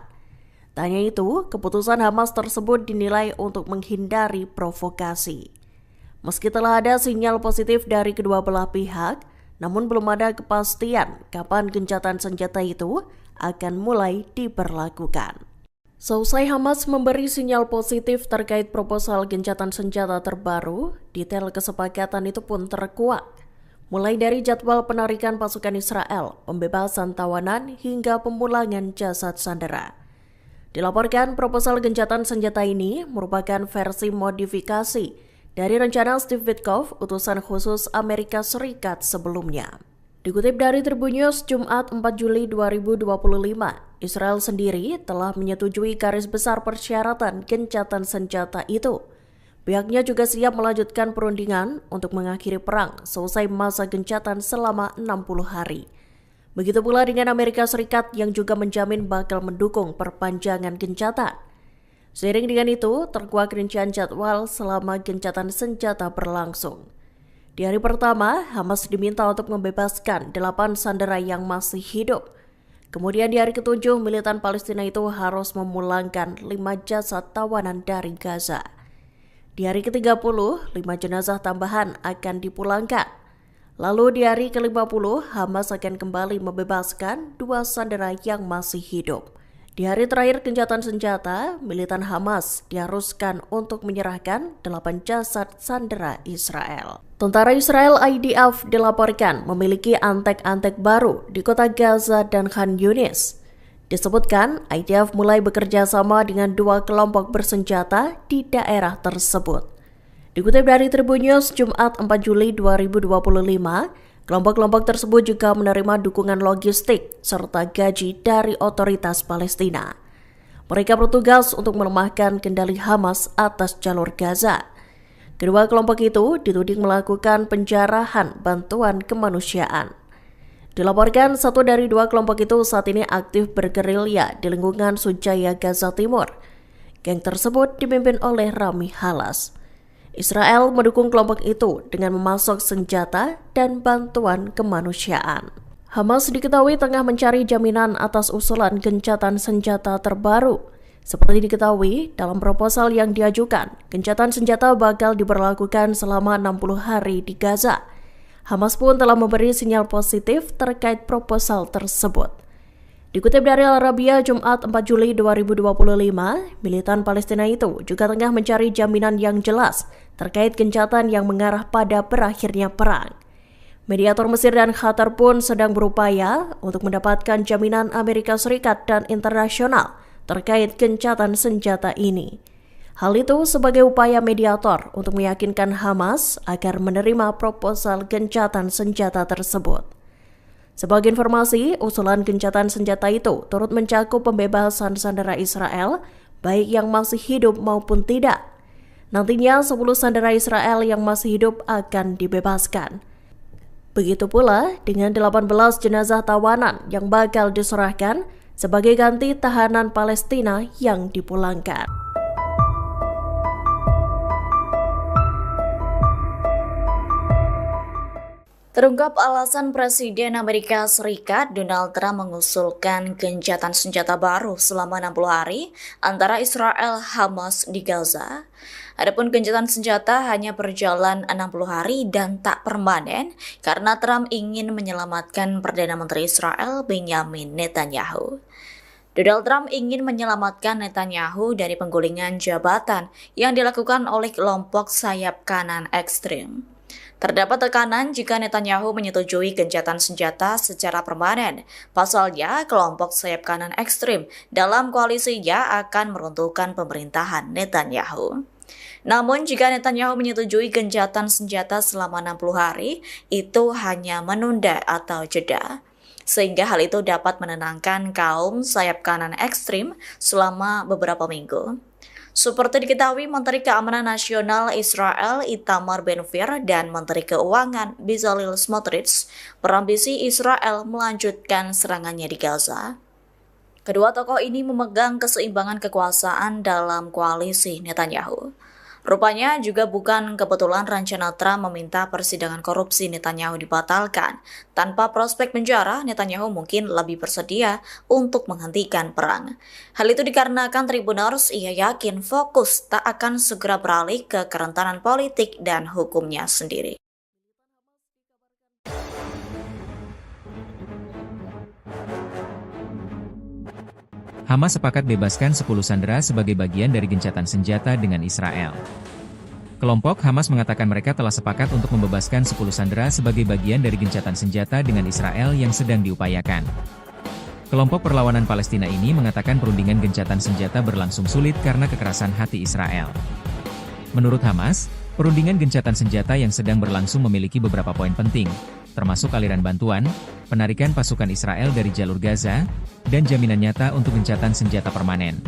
Tak hanya itu, keputusan Hamas tersebut dinilai untuk menghindari provokasi. Meski telah ada sinyal positif dari kedua belah pihak, namun belum ada kepastian kapan gencatan senjata itu akan mulai diberlakukan. Seusai Hamas memberi sinyal positif terkait proposal gencatan senjata terbaru, detail kesepakatan itu pun terkuak. Mulai dari jadwal penarikan pasukan Israel, pembebasan tawanan, hingga pemulangan jasad sandera. Dilaporkan proposal gencatan senjata ini merupakan versi modifikasi dari rencana Steve Witkoff, utusan khusus Amerika Serikat sebelumnya. Dikutip dari Tribun News, Jumat 4 Juli 2025, Israel sendiri telah menyetujui garis besar persyaratan gencatan senjata itu. Pihaknya juga siap melanjutkan perundingan untuk mengakhiri perang selesai masa gencatan selama 60 hari. Begitu pula dengan Amerika Serikat yang juga menjamin bakal mendukung perpanjangan gencatan. Seiring dengan itu, terkuak rincian jadwal selama gencatan senjata berlangsung. Di hari pertama, Hamas diminta untuk membebaskan 8 sandera yang masih hidup. Kemudian di hari ke-7, militan Palestina itu harus memulangkan 5 jasad tawanan dari Gaza. Di hari ke-30, 5 jenazah tambahan akan dipulangkan. Lalu di hari ke-50, Hamas akan kembali membebaskan 2 sandera yang masih hidup. Di hari terakhir gencatan senjata, militan Hamas diharuskan untuk menyerahkan 8 jasad sandera Israel. Tentara Israel IDF dilaporkan memiliki antek-antek baru di kota Gaza dan Khan Yunis. Disebutkan, IDF mulai bekerja sama dengan dua kelompok bersenjata di daerah tersebut. Dikutip dari Tribun News, Jumat 4 Juli 2025, kelompok-kelompok tersebut juga menerima dukungan logistik serta gaji dari otoritas Palestina. Mereka bertugas untuk melemahkan kendali Hamas atas jalur Gaza. Kedua kelompok itu dituding melakukan penjarahan bantuan kemanusiaan. Dilaporkan satu dari dua kelompok itu saat ini aktif bergerilya di lingkungan Sujaya Gaza Timur. Geng tersebut dipimpin oleh Rami Halas. Israel mendukung kelompok itu dengan memasok senjata dan bantuan kemanusiaan. Hamas diketahui tengah mencari jaminan atas usulan gencatan senjata terbaru. Seperti diketahui, dalam proposal yang diajukan, gencatan senjata bakal diberlakukan selama 60 hari di Gaza. Hamas pun telah memberi sinyal positif terkait proposal tersebut. Dikutip dari Al Arabiya Jumat 4 Juli 2025, militan Palestina itu juga tengah mencari jaminan yang jelas terkait gencatan yang mengarah pada berakhirnya perang. Mediator Mesir dan Qatar pun sedang berupaya untuk mendapatkan jaminan Amerika Serikat dan internasional terkait gencatan senjata ini. Hal itu sebagai upaya mediator untuk meyakinkan Hamas agar menerima proposal gencatan senjata tersebut. Sebagai informasi, usulan gencatan senjata itu turut mencakup pembebasan sandera Israel, baik yang masih hidup maupun tidak. Nantinya 10 sandera Israel yang masih hidup akan dibebaskan. Begitu pula dengan 18 jenazah tawanan yang bakal diserahkan sebagai ganti tahanan Palestina yang dipulangkan. Terungkap alasan Presiden Amerika Serikat Donald Trump mengusulkan gencatan senjata baru selama 60 hari antara Israel Hamas di Gaza. Adapun gencatan senjata hanya berjalan 60 hari dan tak permanen karena Trump ingin menyelamatkan Perdana Menteri Israel Benjamin Netanyahu. Donald Trump ingin menyelamatkan Netanyahu dari penggulingan jabatan yang dilakukan oleh kelompok sayap kanan ekstrim. Terdapat tekanan jika Netanyahu menyetujui gencatan senjata secara permanen. Pasalnya, kelompok sayap kanan ekstrim dalam koalisinya akan meruntuhkan pemerintahan Netanyahu. Namun, jika Netanyahu menyetujui gencatan senjata selama 60 hari, itu hanya menunda atau jeda. Sehingga hal itu dapat menenangkan kaum sayap kanan ekstrim selama beberapa minggu. Seperti diketahui, Menteri Keamanan Nasional Israel Itamar Ben-Gvir dan Menteri Keuangan Bezalel Smotrich berambisi Israel melanjutkan serangannya di Gaza. Kedua tokoh ini memegang keseimbangan kekuasaan dalam koalisi Netanyahu. Rupanya juga bukan kebetulan rencana Trump meminta persidangan korupsi Netanyahu dibatalkan. Tanpa prospek penjara, Netanyahu mungkin lebih bersedia untuk menghentikan perang. Hal itu dikarenakan Tribuners ia yakin fokus tak akan segera beralih ke kerentanan politik dan hukumnya sendiri. Hamas sepakat bebaskan 10 sandera sebagai bagian dari gencatan senjata dengan Israel. Kelompok Hamas mengatakan mereka telah sepakat untuk membebaskan 10 sandera sebagai bagian dari gencatan senjata dengan Israel yang sedang diupayakan. Kelompok perlawanan Palestina ini mengatakan perundingan gencatan senjata berlangsung sulit karena kekerasan hati Israel. Menurut Hamas, perundingan gencatan senjata yang sedang berlangsung memiliki beberapa poin penting, termasuk aliran bantuan, penarikan pasukan Israel dari jalur Gaza, dan jaminan nyata untuk gencatan senjata permanen.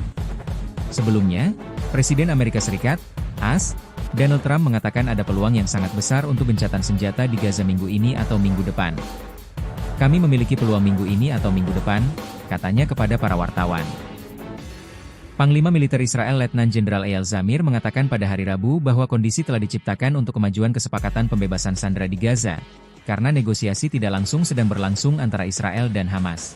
Sebelumnya, Presiden Amerika Serikat, AS, Donald Trump mengatakan ada peluang yang sangat besar untuk gencatan senjata di Gaza minggu ini atau minggu depan. Kami memiliki peluang minggu ini atau minggu depan, katanya kepada para wartawan. Panglima Militer Israel Letnan Jenderal Eyal Zamir mengatakan pada hari Rabu bahwa kondisi telah diciptakan untuk kemajuan kesepakatan pembebasan sandera di Gaza, karena negosiasi tidak langsung sedang berlangsung antara Israel dan Hamas.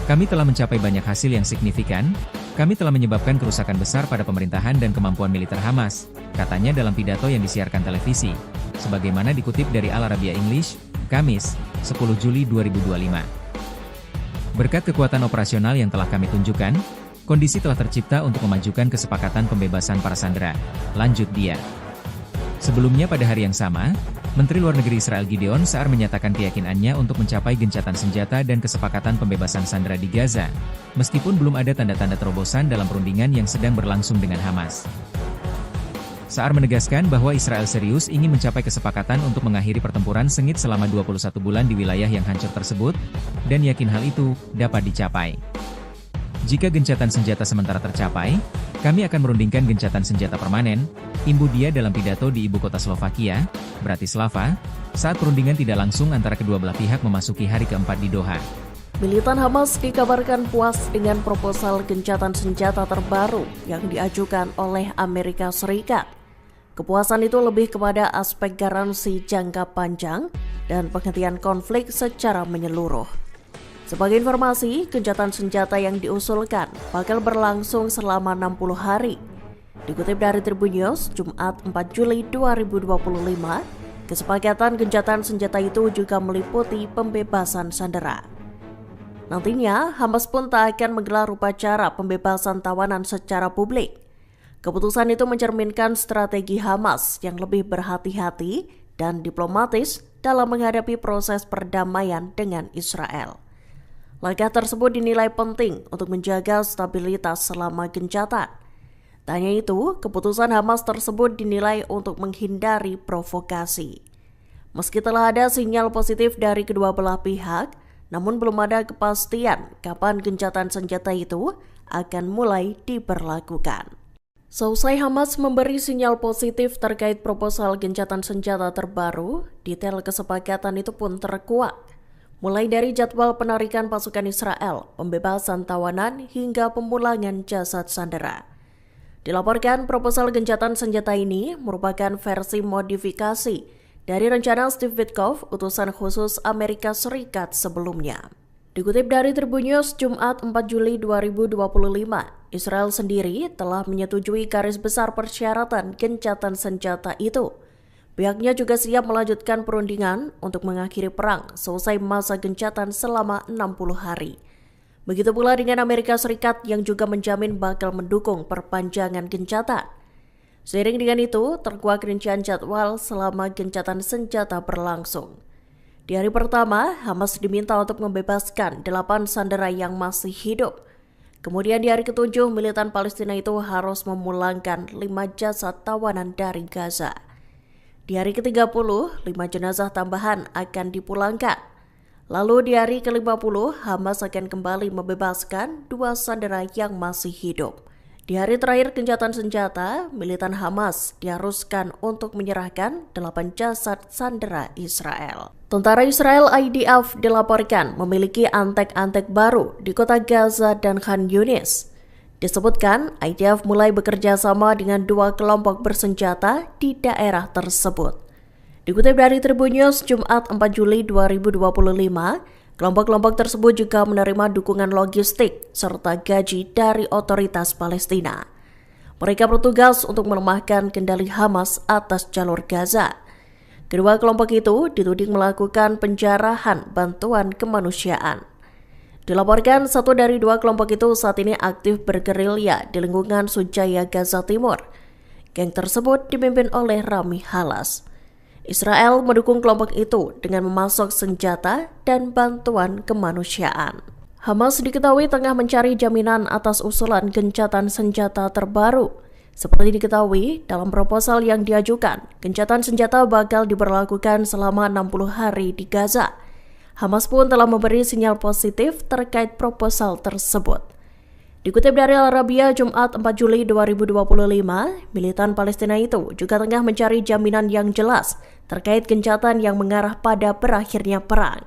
Kami telah mencapai banyak hasil yang signifikan, kami telah menyebabkan kerusakan besar pada pemerintahan dan kemampuan militer Hamas, katanya dalam pidato yang disiarkan televisi, sebagaimana dikutip dari Al Arabiya English, Kamis, 10 Juli 2025. Berkat kekuatan operasional yang telah kami tunjukkan, kondisi telah tercipta untuk memajukan kesepakatan pembebasan para sandera, lanjut dia. Sebelumnya pada hari yang sama, Menteri Luar Negeri Israel Gideon Sa'ar menyatakan keyakinannya untuk mencapai gencatan senjata dan kesepakatan pembebasan sandera di Gaza, meskipun belum ada tanda-tanda terobosan dalam perundingan yang sedang berlangsung dengan Hamas. Sa'ar menegaskan bahwa Israel serius ingin mencapai kesepakatan untuk mengakhiri pertempuran sengit selama 21 bulan di wilayah yang hancur tersebut, dan yakin hal itu dapat dicapai. Jika gencatan senjata sementara tercapai, kami akan merundingkan gencatan senjata permanen, imbu dia dalam pidato di ibu kota Slovakia, Bratislava, saat perundingan tidak langsung antara kedua belah pihak memasuki hari keempat di Doha. Militan Hamas dikabarkan puas dengan proposal gencatan senjata terbaru yang diajukan oleh Amerika Serikat. Kepuasan itu lebih kepada aspek garansi jangka panjang dan penghentian konflik secara menyeluruh. Sebagai informasi, gencatan senjata yang diusulkan bakal berlangsung selama 60 hari. Dikutip dari Tribun News, Jumat 4 Juli 2025, kesepakatan gencatan senjata itu juga meliputi pembebasan sandera. Nantinya, Hamas pun tak akan menggelar upacara pembebasan tawanan secara publik. Keputusan itu mencerminkan strategi Hamas yang lebih berhati-hati dan diplomatis dalam menghadapi proses perdamaian dengan Israel. Langkah tersebut dinilai penting untuk menjaga stabilitas selama gencatan. Tak hanya itu, keputusan Hamas tersebut dinilai untuk menghindari provokasi. Meski telah ada sinyal positif dari kedua belah pihak, namun belum ada kepastian kapan gencatan senjata itu akan mulai diberlakukan. Seusai Hamas memberi sinyal positif terkait proposal gencatan senjata terbaru, detail kesepakatan itu pun terkuak. Mulai dari jadwal penarikan pasukan Israel, pembebasan tawanan, hingga pemulangan jasad sandera. Dilaporkan proposal gencatan senjata ini merupakan versi modifikasi dari rencana Steve Witkoff, utusan khusus Amerika Serikat sebelumnya. Dikutip dari Tribun News Jumat 4 Juli 2025, Israel sendiri telah menyetujui garis besar persyaratan gencatan senjata itu. Pihaknya juga siap melanjutkan perundingan untuk mengakhiri perang selesai masa gencatan selama 60 hari. Begitu pula dengan Amerika Serikat yang juga menjamin bakal mendukung perpanjangan gencatan. Seiring dengan itu, terkuak rincian jadwal selama gencatan senjata berlangsung. Di hari pertama, Hamas diminta untuk membebaskan 8 sandera yang masih hidup. Kemudian di hari ke-7, militan Palestina itu harus memulangkan 5 jasad tawanan dari Gaza. Di hari ke-30, 5 jenazah tambahan akan dipulangkan. Lalu di hari ke-50, Hamas akan kembali membebaskan 2 sandera yang masih hidup. Di hari terakhir gencatan senjata, militan Hamas diharuskan untuk menyerahkan 8 jasad sandera Israel. Tentara Israel IDF dilaporkan memiliki antek-antek baru di kota Gaza dan Khan Yunis. Disebutkan, IDF mulai bekerja sama dengan 2 kelompok bersenjata di daerah tersebut. Dikutip dari Tribun News Jumat 4 Juli 2025, kelompok-kelompok tersebut juga menerima dukungan logistik serta gaji dari otoritas Palestina. Mereka bertugas untuk melemahkan kendali Hamas atas jalur Gaza. Kedua kelompok itu dituding melakukan penjarahan bantuan kemanusiaan. Dilaporkan 1 dari 2 kelompok itu saat ini aktif bergerilya di lingkungan Sujaya Gaza Timur. Geng tersebut dipimpin oleh Rami Halas. Israel mendukung kelompok itu dengan memasok senjata dan bantuan kemanusiaan. Hamas diketahui tengah mencari jaminan atas usulan gencatan senjata terbaru. Seperti diketahui, dalam proposal yang diajukan, gencatan senjata bakal diberlakukan selama 60 hari di Gaza. Hamas pun telah memberi sinyal positif terkait proposal tersebut. Dikutip dari Al Arabiya Jumat 4 Juli 2025, militan Palestina itu juga tengah mencari jaminan yang jelas terkait gencatan yang mengarah pada berakhirnya perang.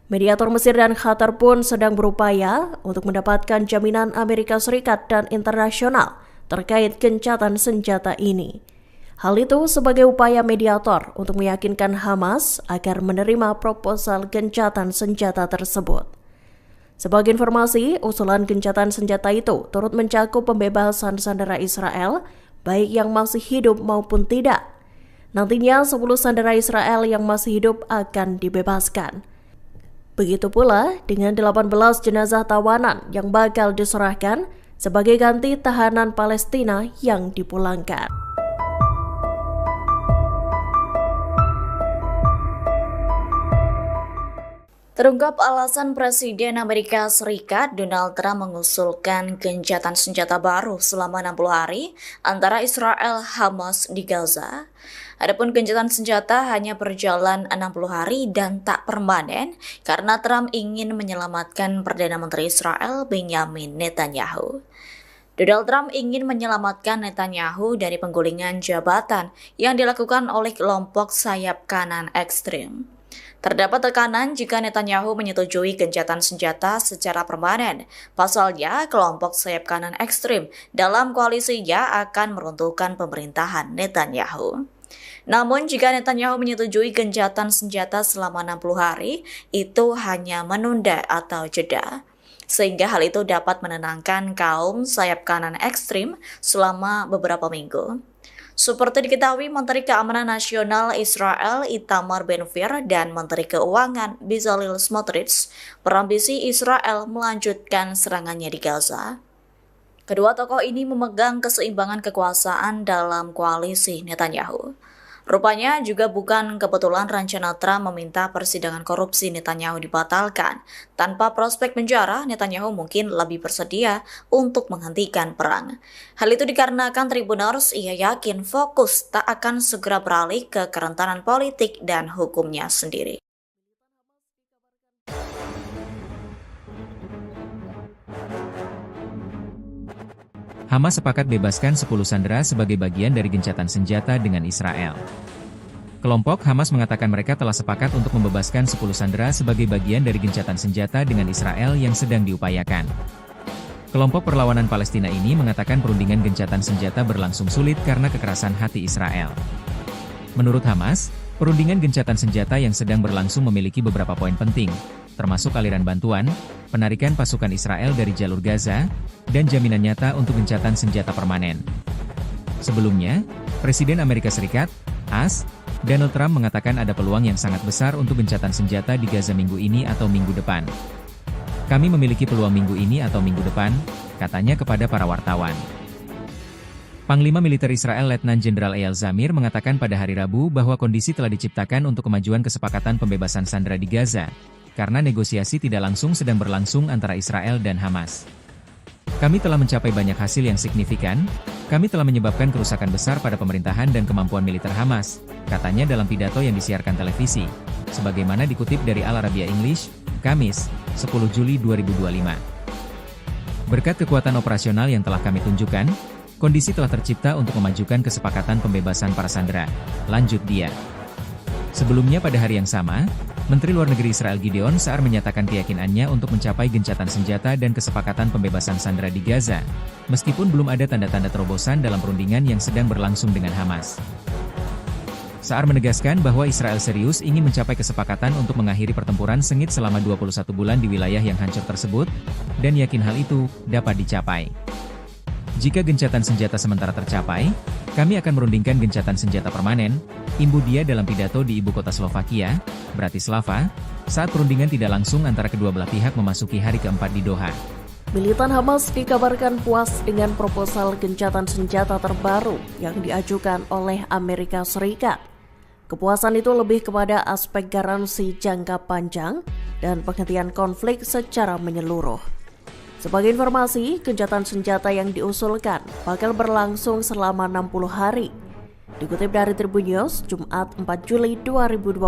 Mediator Mesir dan Qatar pun sedang berupaya untuk mendapatkan jaminan Amerika Serikat dan internasional terkait gencatan senjata ini. Hal itu sebagai upaya mediator untuk meyakinkan Hamas agar menerima proposal gencatan senjata tersebut. Sebagai informasi, usulan gencatan senjata itu turut mencakup pembebasan sandera Israel, baik yang masih hidup maupun tidak. Nantinya 10 sandera Israel yang masih hidup akan dibebaskan. Begitu pula dengan 18 jenazah tawanan yang bakal diserahkan sebagai ganti tahanan Palestina yang dipulangkan. Terungkap alasan Presiden Amerika Serikat Donald Trump mengusulkan gencatan senjata baru selama 60 hari antara Israel Hamas di Gaza. Adapun gencatan senjata hanya berjalan 60 hari dan tak permanen karena Trump ingin menyelamatkan Perdana Menteri Israel Benjamin Netanyahu. Donald Trump ingin menyelamatkan Netanyahu dari penggulingan jabatan yang dilakukan oleh kelompok sayap kanan ekstrim. Terdapat tekanan jika Netanyahu menyetujui gencatan senjata secara permanen. Pasalnya, kelompok sayap kanan ekstrim dalam koalisinya akan meruntuhkan pemerintahan Netanyahu. Namun, jika Netanyahu menyetujui gencatan senjata selama 60 hari, itu hanya menunda atau jeda. Sehingga hal itu dapat menenangkan kaum sayap kanan ekstrim selama beberapa minggu. Seperti diketahui, Menteri Keamanan Nasional Israel Itamar Ben-Gvir dan Menteri Keuangan Bezalel Smotrich berambisi Israel melanjutkan serangannya di Gaza. Kedua tokoh ini memegang keseimbangan kekuasaan dalam koalisi Netanyahu. Rupanya juga bukan kebetulan rencana Trump meminta persidangan korupsi Netanyahu dibatalkan. Tanpa prospek penjara, Netanyahu mungkin lebih bersedia untuk menghentikan perang. Hal itu dikarenakan Tribuners ia yakin fokus tak akan segera beralih ke kerentanan politik dan hukumnya sendiri. Hamas sepakat bebaskan 10 sandera sebagai bagian dari gencatan senjata dengan Israel. Kelompok Hamas mengatakan mereka telah sepakat untuk membebaskan 10 sandera sebagai bagian dari gencatan senjata dengan Israel yang sedang diupayakan. Kelompok perlawanan Palestina ini mengatakan perundingan gencatan senjata berlangsung sulit karena kekerasan hati Israel. Menurut Hamas, perundingan gencatan senjata yang sedang berlangsung memiliki beberapa poin penting, termasuk aliran bantuan, penarikan pasukan Israel dari jalur Gaza, dan jaminan nyata untuk gencatan senjata permanen. Sebelumnya, Presiden Amerika Serikat, AS, Donald Trump mengatakan ada peluang yang sangat besar untuk gencatan senjata di Gaza minggu ini atau minggu depan. Kami memiliki peluang minggu ini atau minggu depan, katanya kepada para wartawan. Panglima Militer Israel Letnan Jenderal Eyal Zamir mengatakan pada hari Rabu bahwa kondisi telah diciptakan untuk kemajuan kesepakatan pembebasan sandera di Gaza, karena negosiasi tidak langsung sedang berlangsung antara Israel dan Hamas. Kami telah mencapai banyak hasil yang signifikan, kami telah menyebabkan kerusakan besar pada pemerintahan dan kemampuan militer Hamas, katanya dalam pidato yang disiarkan televisi, sebagaimana dikutip dari Al Arabiya English, Kamis, 10 Juli 2025. Berkat kekuatan operasional yang telah kami tunjukkan, kondisi telah tercipta untuk memajukan kesepakatan pembebasan para sandera, lanjut dia. Sebelumnya pada hari yang sama, Menteri Luar Negeri Israel Gideon Sa'ar menyatakan keyakinannya untuk mencapai gencatan senjata dan kesepakatan pembebasan sandera di Gaza, meskipun belum ada tanda-tanda terobosan dalam perundingan yang sedang berlangsung dengan Hamas. Sa'ar menegaskan bahwa Israel serius ingin mencapai kesepakatan untuk mengakhiri pertempuran sengit selama 21 bulan di wilayah yang hancur tersebut, dan yakin hal itu dapat dicapai. Jika gencatan senjata sementara tercapai, kami akan merundingkan gencatan senjata permanen, imbu dia dalam pidato di ibu kota Slovakia, Bratislava, saat perundingan tidak langsung antara kedua belah pihak memasuki hari keempat di Doha. Militan Hamas dikabarkan puas dengan proposal gencatan senjata terbaru yang diajukan oleh Amerika Serikat. Kepuasan itu lebih kepada aspek garansi jangka panjang dan penghentian konflik secara menyeluruh. Sebagai informasi, gencatan senjata yang diusulkan bakal berlangsung selama 60 hari. Dikutip dari Tribun News, Jumat 4 Juli 2025,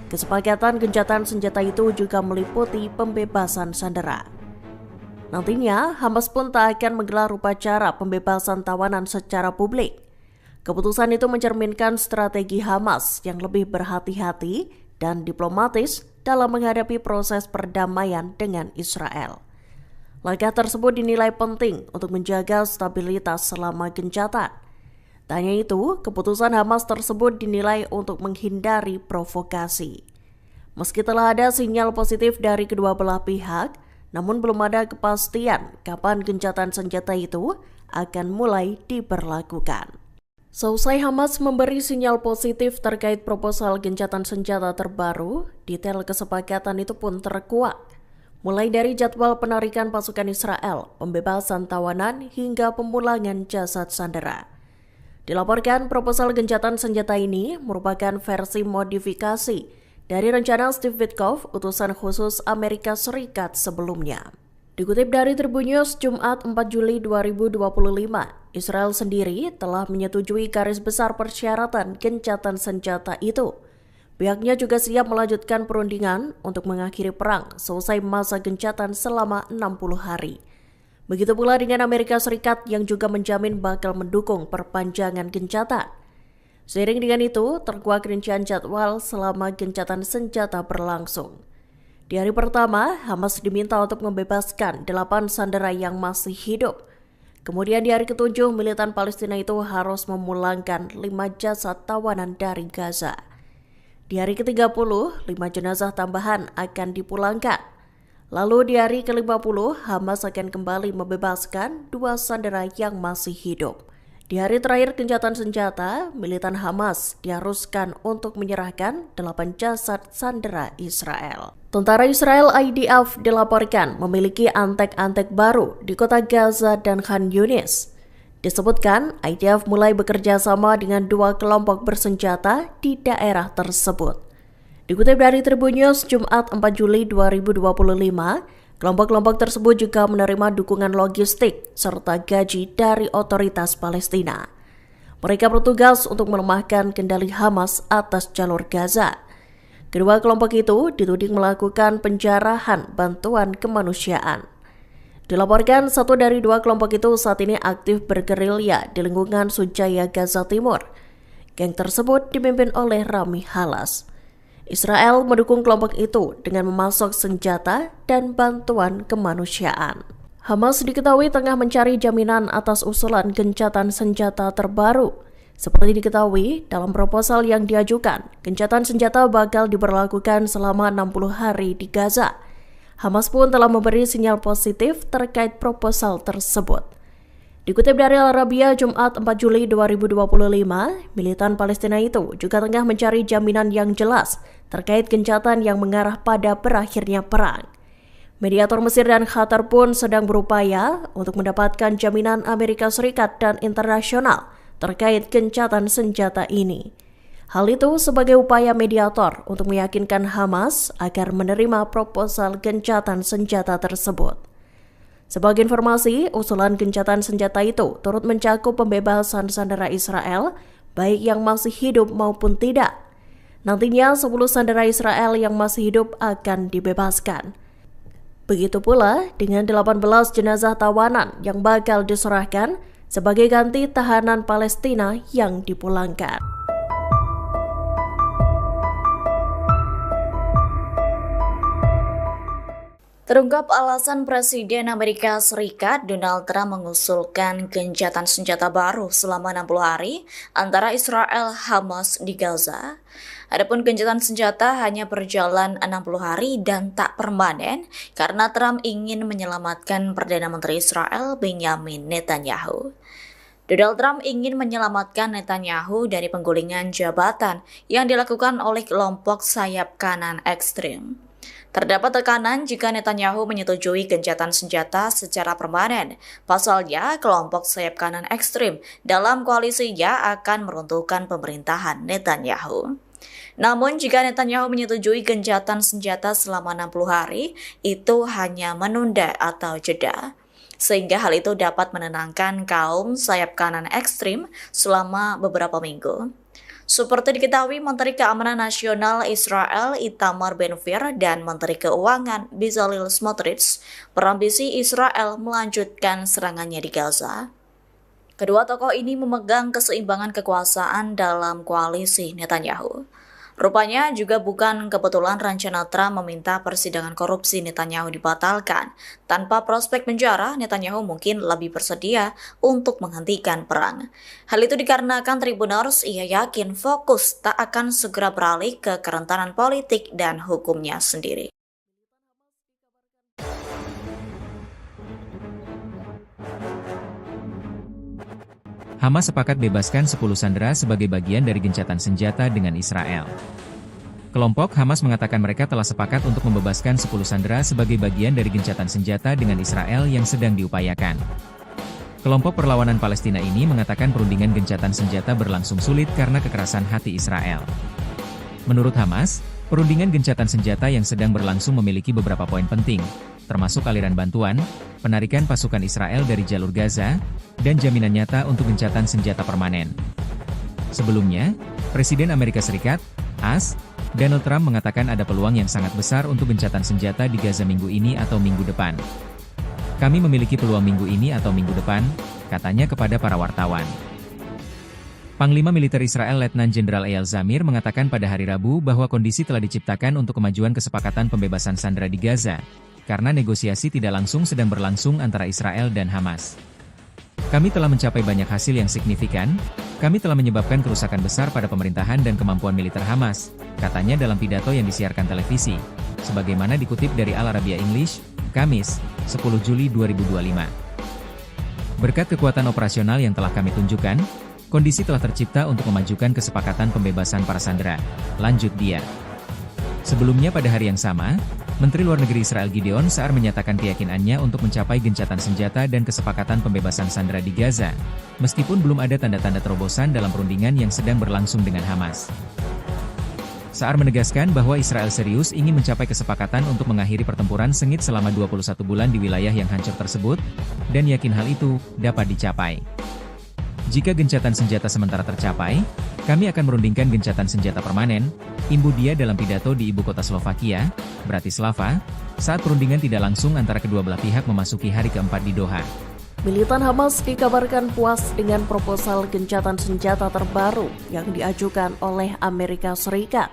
kesepakatan gencatan senjata itu juga meliputi pembebasan sandera. Nantinya, Hamas pun tak akan menggelar upacara pembebasan tawanan secara publik. Keputusan itu mencerminkan strategi Hamas yang lebih berhati-hati dan diplomatis dalam menghadapi proses perdamaian dengan Israel. Langkah tersebut dinilai penting untuk menjaga stabilitas selama gencatan. Tak hanya itu, keputusan Hamas tersebut dinilai untuk menghindari provokasi. Meski telah ada sinyal positif dari kedua belah pihak, namun belum ada kepastian kapan gencatan senjata itu akan mulai diberlakukan. Seusai Hamas memberi sinyal positif terkait proposal gencatan senjata terbaru, detail kesepakatan itu pun terkuak. Mulai dari jadwal penarikan pasukan Israel, pembebasan tawanan, hingga pemulangan jasad sandera. Dilaporkan proposal gencatan senjata ini merupakan versi modifikasi dari rencana Steve Witkoff, utusan khusus Amerika Serikat sebelumnya. Dikutip dari Tribun News Jumat 4 Juli 2025, Israel sendiri telah menyetujui garis besar persyaratan gencatan senjata itu. Pihaknya juga siap melanjutkan perundingan untuk mengakhiri perang selesai masa gencatan selama 60 hari. Begitu pula dengan Amerika Serikat yang juga menjamin bakal mendukung perpanjangan gencatan. Seiring dengan itu, terkuak rincian jadwal selama gencatan senjata berlangsung. Di hari pertama, Hamas diminta untuk membebaskan 8 sandera yang masih hidup. Kemudian di hari ke-7, militan Palestina itu harus memulangkan 5 jasad tawanan dari Gaza. Di hari ke-30, 5 jenazah tambahan akan dipulangkan. Lalu di hari ke-50, Hamas akan kembali membebaskan 2 sandera yang masih hidup. Di hari terakhir gencatan senjata, militan Hamas diharuskan untuk menyerahkan 8 jasad sandera Israel. Tentara Israel IDF dilaporkan memiliki antek-antek baru di kota Gaza dan Khan Yunis. Disebutkan, IDF mulai bekerja sama dengan 2 kelompok bersenjata di daerah tersebut. Dikutip dari Tribun News Jumat 4 Juli 2025, kelompok-kelompok tersebut juga menerima dukungan logistik serta gaji dari otoritas Palestina. Mereka bertugas untuk melemahkan kendali Hamas atas jalur Gaza. Kedua kelompok itu dituding melakukan penjarahan bantuan kemanusiaan. Dilaporkan 1 dari 2 kelompok itu saat ini aktif bergerilya di lingkungan Sujaya Gaza Timur. Geng tersebut dipimpin oleh Rami Halas. Israel mendukung kelompok itu dengan memasok senjata dan bantuan kemanusiaan. Hamas diketahui tengah mencari jaminan atas usulan gencatan senjata terbaru. Seperti diketahui, dalam proposal yang diajukan, gencatan senjata bakal diberlakukan selama 60 hari di Gaza. Hamas pun telah memberi sinyal positif terkait proposal tersebut. Dikutip dari Al Arabiya Jumat 4 Juli 2025, militan Palestina itu juga tengah mencari jaminan yang jelas terkait gencatan yang mengarah pada berakhirnya perang. Mediator Mesir dan Qatar pun sedang berupaya untuk mendapatkan jaminan Amerika Serikat dan internasional terkait gencatan senjata ini. Hal itu sebagai upaya mediator untuk meyakinkan Hamas agar menerima proposal gencatan senjata tersebut. Sebagai informasi, usulan gencatan senjata itu turut mencakup pembebasan sandera Israel, baik yang masih hidup maupun tidak. Nantinya 10 sandera Israel yang masih hidup akan dibebaskan. Begitu pula dengan 18 jenazah tawanan yang bakal diserahkan sebagai ganti tahanan Palestina yang dipulangkan. Terungkap alasan Presiden Amerika Serikat Donald Trump mengusulkan gencatan senjata baru selama 60 hari antara Israel Hamas di Gaza. Adapun gencatan senjata hanya berjalan 60 hari dan tak permanen karena Trump ingin menyelamatkan Perdana Menteri Israel Benjamin Netanyahu. Donald Trump ingin menyelamatkan Netanyahu dari penggulingan jabatan yang dilakukan oleh kelompok sayap kanan ekstrim. Terdapat tekanan jika Netanyahu menyetujui gencatan senjata secara permanen. Pasalnya, kelompok sayap kanan ekstrim dalam koalisinya akan meruntuhkan pemerintahan Netanyahu. Namun, jika Netanyahu menyetujui gencatan senjata selama 60 hari, itu hanya menunda atau jeda. Sehingga hal itu dapat menenangkan kaum sayap kanan ekstrim selama beberapa minggu. Seperti diketahui, Menteri Keamanan Nasional Israel Itamar Ben-Gvir dan Menteri Keuangan Bezalel Smotrich berambisi Israel melanjutkan serangannya di Gaza. Kedua tokoh ini memegang keseimbangan kekuasaan dalam koalisi Netanyahu. Rupanya juga bukan kebetulan rencana Trump meminta persidangan korupsi Netanyahu dibatalkan. Tanpa prospek penjara, Netanyahu mungkin lebih bersedia untuk menghentikan perang. Hal itu dikarenakan Tribuners ia yakin fokus tak akan segera beralih ke kerentanan politik dan hukumnya sendiri. Hamas sepakat bebaskan 10 sandera sebagai bagian dari gencatan senjata dengan Israel. Kelompok Hamas mengatakan mereka telah sepakat untuk membebaskan 10 sandera sebagai bagian dari gencatan senjata dengan Israel yang sedang diupayakan. Kelompok perlawanan Palestina ini mengatakan perundingan gencatan senjata berlangsung sulit karena kekerasan hati Israel. Menurut Hamas, Perundingan gencatan senjata yang sedang berlangsung memiliki beberapa poin penting, termasuk aliran bantuan, penarikan pasukan Israel dari jalur Gaza, dan jaminan nyata untuk gencatan senjata permanen. Sebelumnya, Presiden Amerika Serikat, AS, Donald Trump mengatakan ada peluang yang sangat besar untuk gencatan senjata di Gaza minggu ini atau minggu depan. Kami memiliki peluang minggu ini atau minggu depan, katanya kepada para wartawan. Panglima Militer Israel Letnan Jenderal Eyal Zamir mengatakan pada hari Rabu bahwa kondisi telah diciptakan untuk kemajuan kesepakatan pembebasan sandera di Gaza, karena negosiasi tidak langsung sedang berlangsung antara Israel dan Hamas. Kami telah mencapai banyak hasil yang signifikan, kami telah menyebabkan kerusakan besar pada pemerintahan dan kemampuan militer Hamas, katanya dalam pidato yang disiarkan televisi, sebagaimana dikutip dari Al Arabiya English, Kamis, 10 Juli 2025. Berkat kekuatan operasional yang telah kami tunjukkan, kondisi telah tercipta untuk memajukan kesepakatan pembebasan para sandera, lanjut dia. Sebelumnya pada hari yang sama, Menteri Luar Negeri Israel Gideon Sa'ar menyatakan keyakinannya untuk mencapai gencatan senjata dan kesepakatan pembebasan sandera di Gaza, meskipun belum ada tanda-tanda terobosan dalam perundingan yang sedang berlangsung dengan Hamas. Sa'ar menegaskan bahwa Israel serius ingin mencapai kesepakatan untuk mengakhiri pertempuran sengit selama 21 bulan di wilayah yang hancur tersebut, dan yakin hal itu dapat dicapai. Jika gencatan senjata sementara tercapai, kami akan merundingkan gencatan senjata permanen, imbu dia dalam pidato di ibu kota Slovakia, Bratislava, saat perundingan tidak langsung antara kedua belah pihak memasuki hari keempat di Doha. Militan Hamas dikabarkan puas dengan proposal gencatan senjata terbaru yang diajukan oleh Amerika Serikat.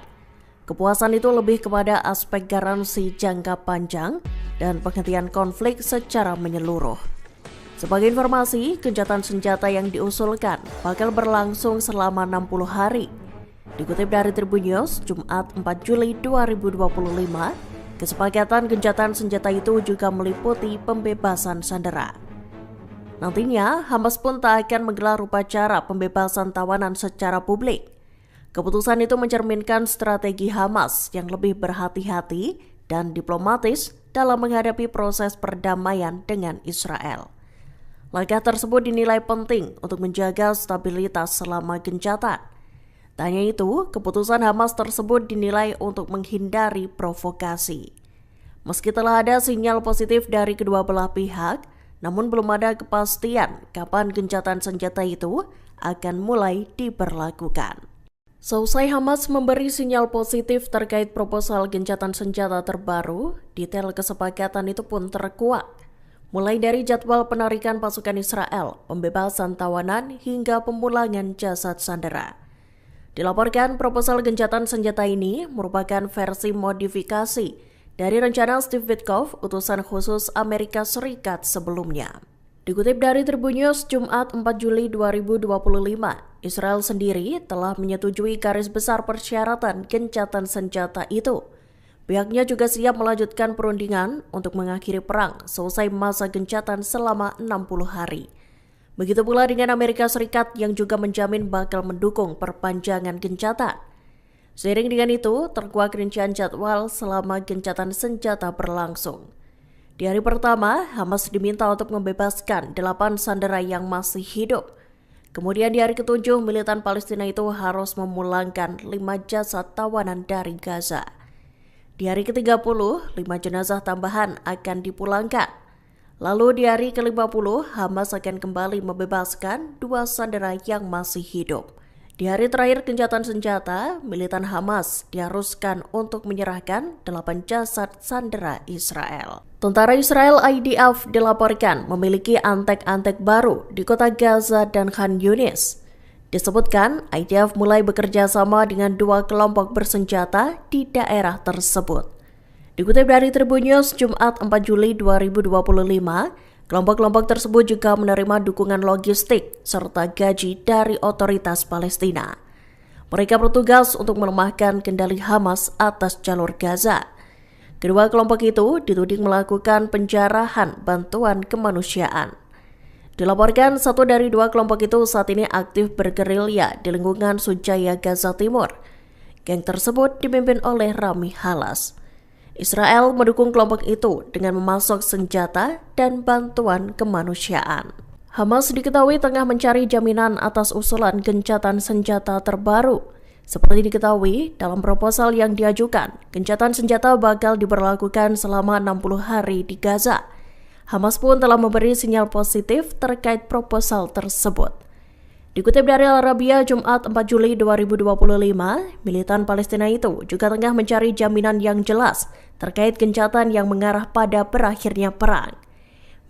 Kepuasan itu lebih kepada aspek garansi jangka panjang dan penghentian konflik secara menyeluruh. Sebagai informasi, gencatan senjata yang diusulkan bakal berlangsung selama 60 hari. Dikutip dari Tribun News, Jumat 4 Juli 2025, kesepakatan gencatan senjata itu juga meliputi pembebasan sandera. Nantinya, Hamas pun tak akan menggelar upacara pembebasan tawanan secara publik. Keputusan itu mencerminkan strategi Hamas yang lebih berhati-hati dan diplomatis dalam menghadapi proses perdamaian dengan Israel. Langkah tersebut dinilai penting untuk menjaga stabilitas selama gencatan. Tak hanya itu, keputusan Hamas tersebut dinilai untuk menghindari provokasi. Meski telah ada sinyal positif dari kedua belah pihak, namun belum ada kepastian kapan gencatan senjata itu akan mulai diberlakukan. Seusai Hamas memberi sinyal positif terkait proposal gencatan senjata terbaru, detail kesepakatan itu pun terkuak. Mulai dari jadwal penarikan pasukan Israel, pembebasan tawanan, hingga pemulangan jasad sandera. Dilaporkan proposal gencatan senjata ini merupakan versi modifikasi dari rencana Steve Witkoff, utusan khusus Amerika Serikat sebelumnya. Dikutip dari Tribun News Jumat 4 Juli 2025, Israel sendiri telah menyetujui garis besar persyaratan gencatan senjata itu. Pihaknya juga siap melanjutkan perundingan untuk mengakhiri perang selesai masa gencatan selama 60 hari. Begitu pula dengan Amerika Serikat yang juga menjamin bakal mendukung perpanjangan gencatan. Seiring dengan itu, terkuak rincian jadwal selama gencatan senjata berlangsung. Di hari pertama, Hamas diminta untuk membebaskan 8 sandera yang masih hidup. Kemudian di hari ke-7, militan Palestina itu harus memulangkan 5 jasad tawanan dari Gaza. Di hari ke-30, 5 jenazah tambahan akan dipulangkan. Lalu di hari ke-50, Hamas akan kembali membebaskan 2 sandera yang masih hidup. Di hari terakhir gencatan senjata, militan Hamas diharuskan untuk menyerahkan 8 jasad sandera Israel. Tentara Israel IDF dilaporkan memiliki antek-antek baru di kota Gaza dan Khan Yunis. Disebutkan, IDF mulai bekerja sama dengan 2 kelompok bersenjata di daerah tersebut. Dikutip dari Tribun News Jumat 4 Juli 2025, kelompok-kelompok tersebut juga menerima dukungan logistik serta gaji dari otoritas Palestina. Mereka bertugas untuk melemahkan kendali Hamas atas jalur Gaza. Kedua kelompok itu dituding melakukan penjarahan bantuan kemanusiaan. Dilaporkan 1 dari 2 kelompok itu saat ini aktif bergerilya di lingkungan Sujaya Gaza Timur. Geng tersebut dipimpin oleh Rami Halas. Israel mendukung kelompok itu dengan memasok senjata dan bantuan kemanusiaan. Hamas diketahui tengah mencari jaminan atas usulan gencatan senjata terbaru. Seperti diketahui, dalam proposal yang diajukan, gencatan senjata bakal diberlakukan selama 60 hari di Gaza. Hamas pun telah memberi sinyal positif terkait proposal tersebut. Dikutip dari Al Arabiya Jumat 4 Juli 2025, militan Palestina itu juga tengah mencari jaminan yang jelas terkait gencatan yang mengarah pada berakhirnya perang.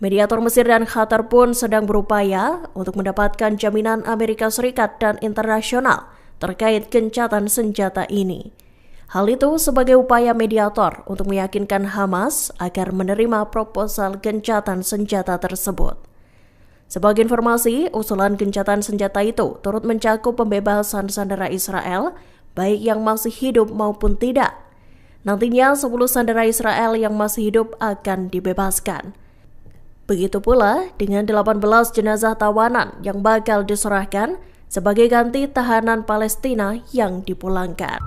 Mediator Mesir dan Qatar pun sedang berupaya untuk mendapatkan jaminan Amerika Serikat dan internasional terkait gencatan senjata ini. Hal itu sebagai upaya mediator untuk meyakinkan Hamas agar menerima proposal gencatan senjata tersebut. Sebagai informasi, usulan gencatan senjata itu turut mencakup pembebasan sandera Israel, baik yang masih hidup maupun tidak. Nantinya 10 sandera Israel yang masih hidup akan dibebaskan. Begitu pula dengan 18 jenazah tawanan yang bakal diserahkan sebagai ganti tahanan Palestina yang dipulangkan.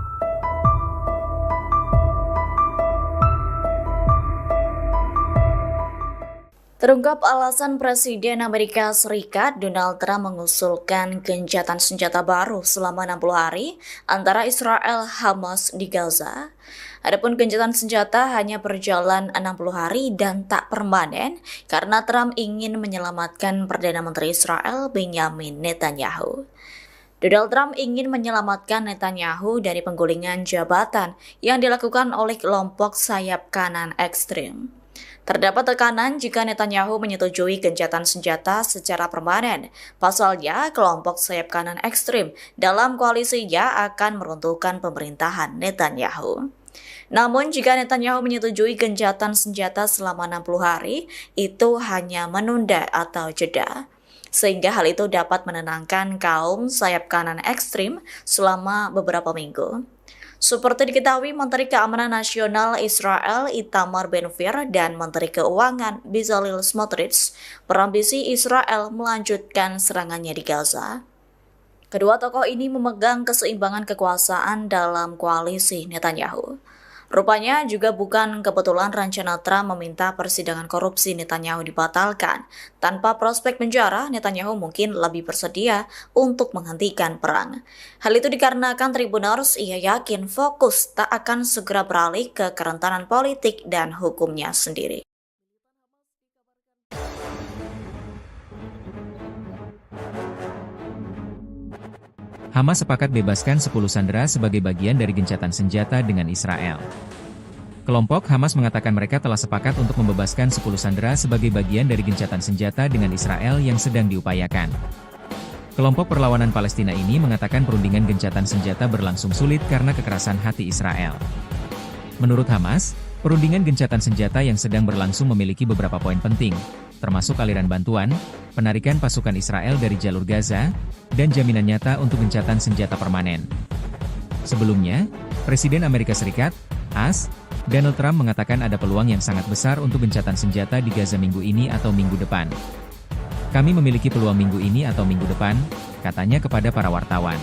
Terungkap alasan Presiden Amerika Serikat Donald Trump mengusulkan gencatan senjata baru selama 60 hari antara Israel Hamas di Gaza. Adapun gencatan senjata hanya berjalan 60 hari dan tak permanen karena Trump ingin menyelamatkan Perdana Menteri Israel Benjamin Netanyahu. Donald Trump ingin menyelamatkan Netanyahu dari penggulingan jabatan yang dilakukan oleh kelompok sayap kanan ekstrim. Terdapat tekanan jika Netanyahu menyetujui gencatan senjata secara permanen. Pasalnya, kelompok sayap kanan ekstrim dalam koalisinya akan meruntuhkan pemerintahan Netanyahu. Namun, jika Netanyahu menyetujui gencatan senjata selama 60 hari, itu hanya menunda atau jeda. Sehingga hal itu dapat menenangkan kaum sayap kanan ekstrim selama beberapa minggu. Seperti diketahui, Menteri Keamanan Nasional Israel Itamar Ben-Gvir dan Menteri Keuangan Bezalel Smotrich berambisi Israel melanjutkan serangannya di Gaza. Kedua tokoh ini memegang keseimbangan kekuasaan dalam koalisi Netanyahu. Rupanya juga bukan kebetulan rencana Trump meminta persidangan korupsi Netanyahu dibatalkan. Tanpa prospek penjara, Netanyahu mungkin lebih bersedia untuk menghentikan perang. Hal itu dikarenakan Tribuners ia yakin fokus tak akan segera beralih ke kerentanan politik dan hukumnya sendiri. Hamas sepakat bebaskan 10 sandera sebagai bagian dari gencatan senjata dengan Israel. Kelompok Hamas mengatakan mereka telah sepakat untuk membebaskan 10 sandera sebagai bagian dari gencatan senjata dengan Israel yang sedang diupayakan. Kelompok perlawanan Palestina ini mengatakan perundingan gencatan senjata berlangsung sulit karena kekerasan hati Israel. Menurut Hamas, perundingan gencatan senjata yang sedang berlangsung memiliki beberapa poin penting, termasuk aliran bantuan, penarikan pasukan Israel dari jalur Gaza, dan jaminan nyata untuk gencatan senjata permanen. Sebelumnya, Presiden Amerika Serikat, AS, Donald Trump mengatakan ada peluang yang sangat besar untuk gencatan senjata di Gaza minggu ini atau minggu depan. Kami memiliki peluang minggu ini atau minggu depan, katanya kepada para wartawan.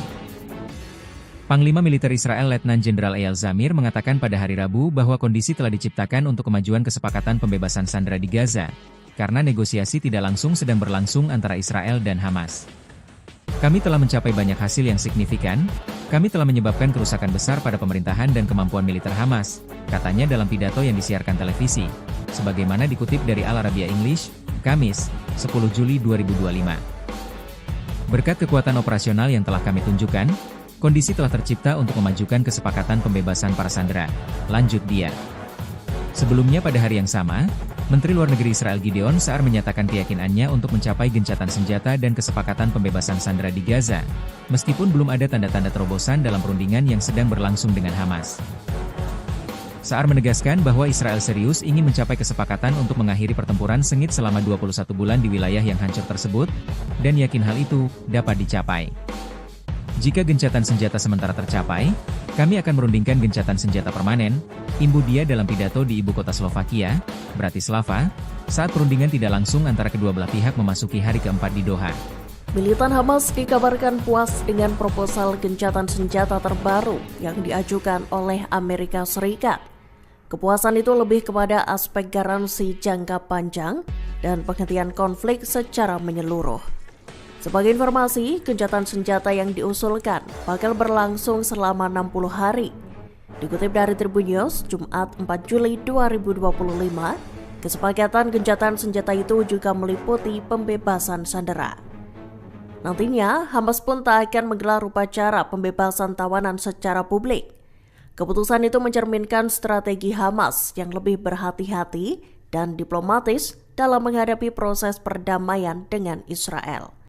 Panglima Militer Israel Letnan Jenderal Eyal Zamir mengatakan pada hari Rabu bahwa kondisi telah diciptakan untuk kemajuan kesepakatan pembebasan sandera di Gaza, karena negosiasi tidak langsung sedang berlangsung antara Israel dan Hamas. Kami telah mencapai banyak hasil yang signifikan, kami telah menyebabkan kerusakan besar pada pemerintahan dan kemampuan militer Hamas, katanya dalam pidato yang disiarkan televisi, sebagaimana dikutip dari Al Arabiya English, Kamis, 10 Juli 2025. Berkat kekuatan operasional yang telah kami tunjukkan, kondisi telah tercipta untuk memajukan kesepakatan pembebasan para sandera, lanjut dia. Sebelumnya pada hari yang sama, Menteri Luar Negeri Israel Gideon Sa'ar menyatakan keyakinannya untuk mencapai gencatan senjata dan kesepakatan pembebasan sandera di Gaza, meskipun belum ada tanda-tanda terobosan dalam perundingan yang sedang berlangsung dengan Hamas. Sa'ar menegaskan bahwa Israel serius ingin mencapai kesepakatan untuk mengakhiri pertempuran sengit selama 21 bulan di wilayah yang hancur tersebut, dan yakin hal itu dapat dicapai. Jika gencatan senjata sementara tercapai, kami akan merundingkan gencatan senjata permanen, imbu dia dalam pidato di ibu kota Slovakia, Bratislava, saat perundingan tidak langsung antara kedua belah pihak memasuki hari keempat di Doha. Militan Hamas dikabarkan puas dengan proposal gencatan senjata terbaru yang diajukan oleh Amerika Serikat. Kepuasan itu lebih kepada aspek garansi jangka panjang dan penghentian konflik secara menyeluruh. Sebagai informasi, gencatan senjata yang diusulkan bakal berlangsung selama 60 hari. Dikutip dari Tribun News, Jumat 4 Juli 2025, kesepakatan gencatan senjata itu juga meliputi pembebasan sandera. Nantinya, Hamas pun tak akan menggelar upacara pembebasan tawanan secara publik. Keputusan itu mencerminkan strategi Hamas yang lebih berhati-hati dan diplomatis dalam menghadapi proses perdamaian dengan Israel.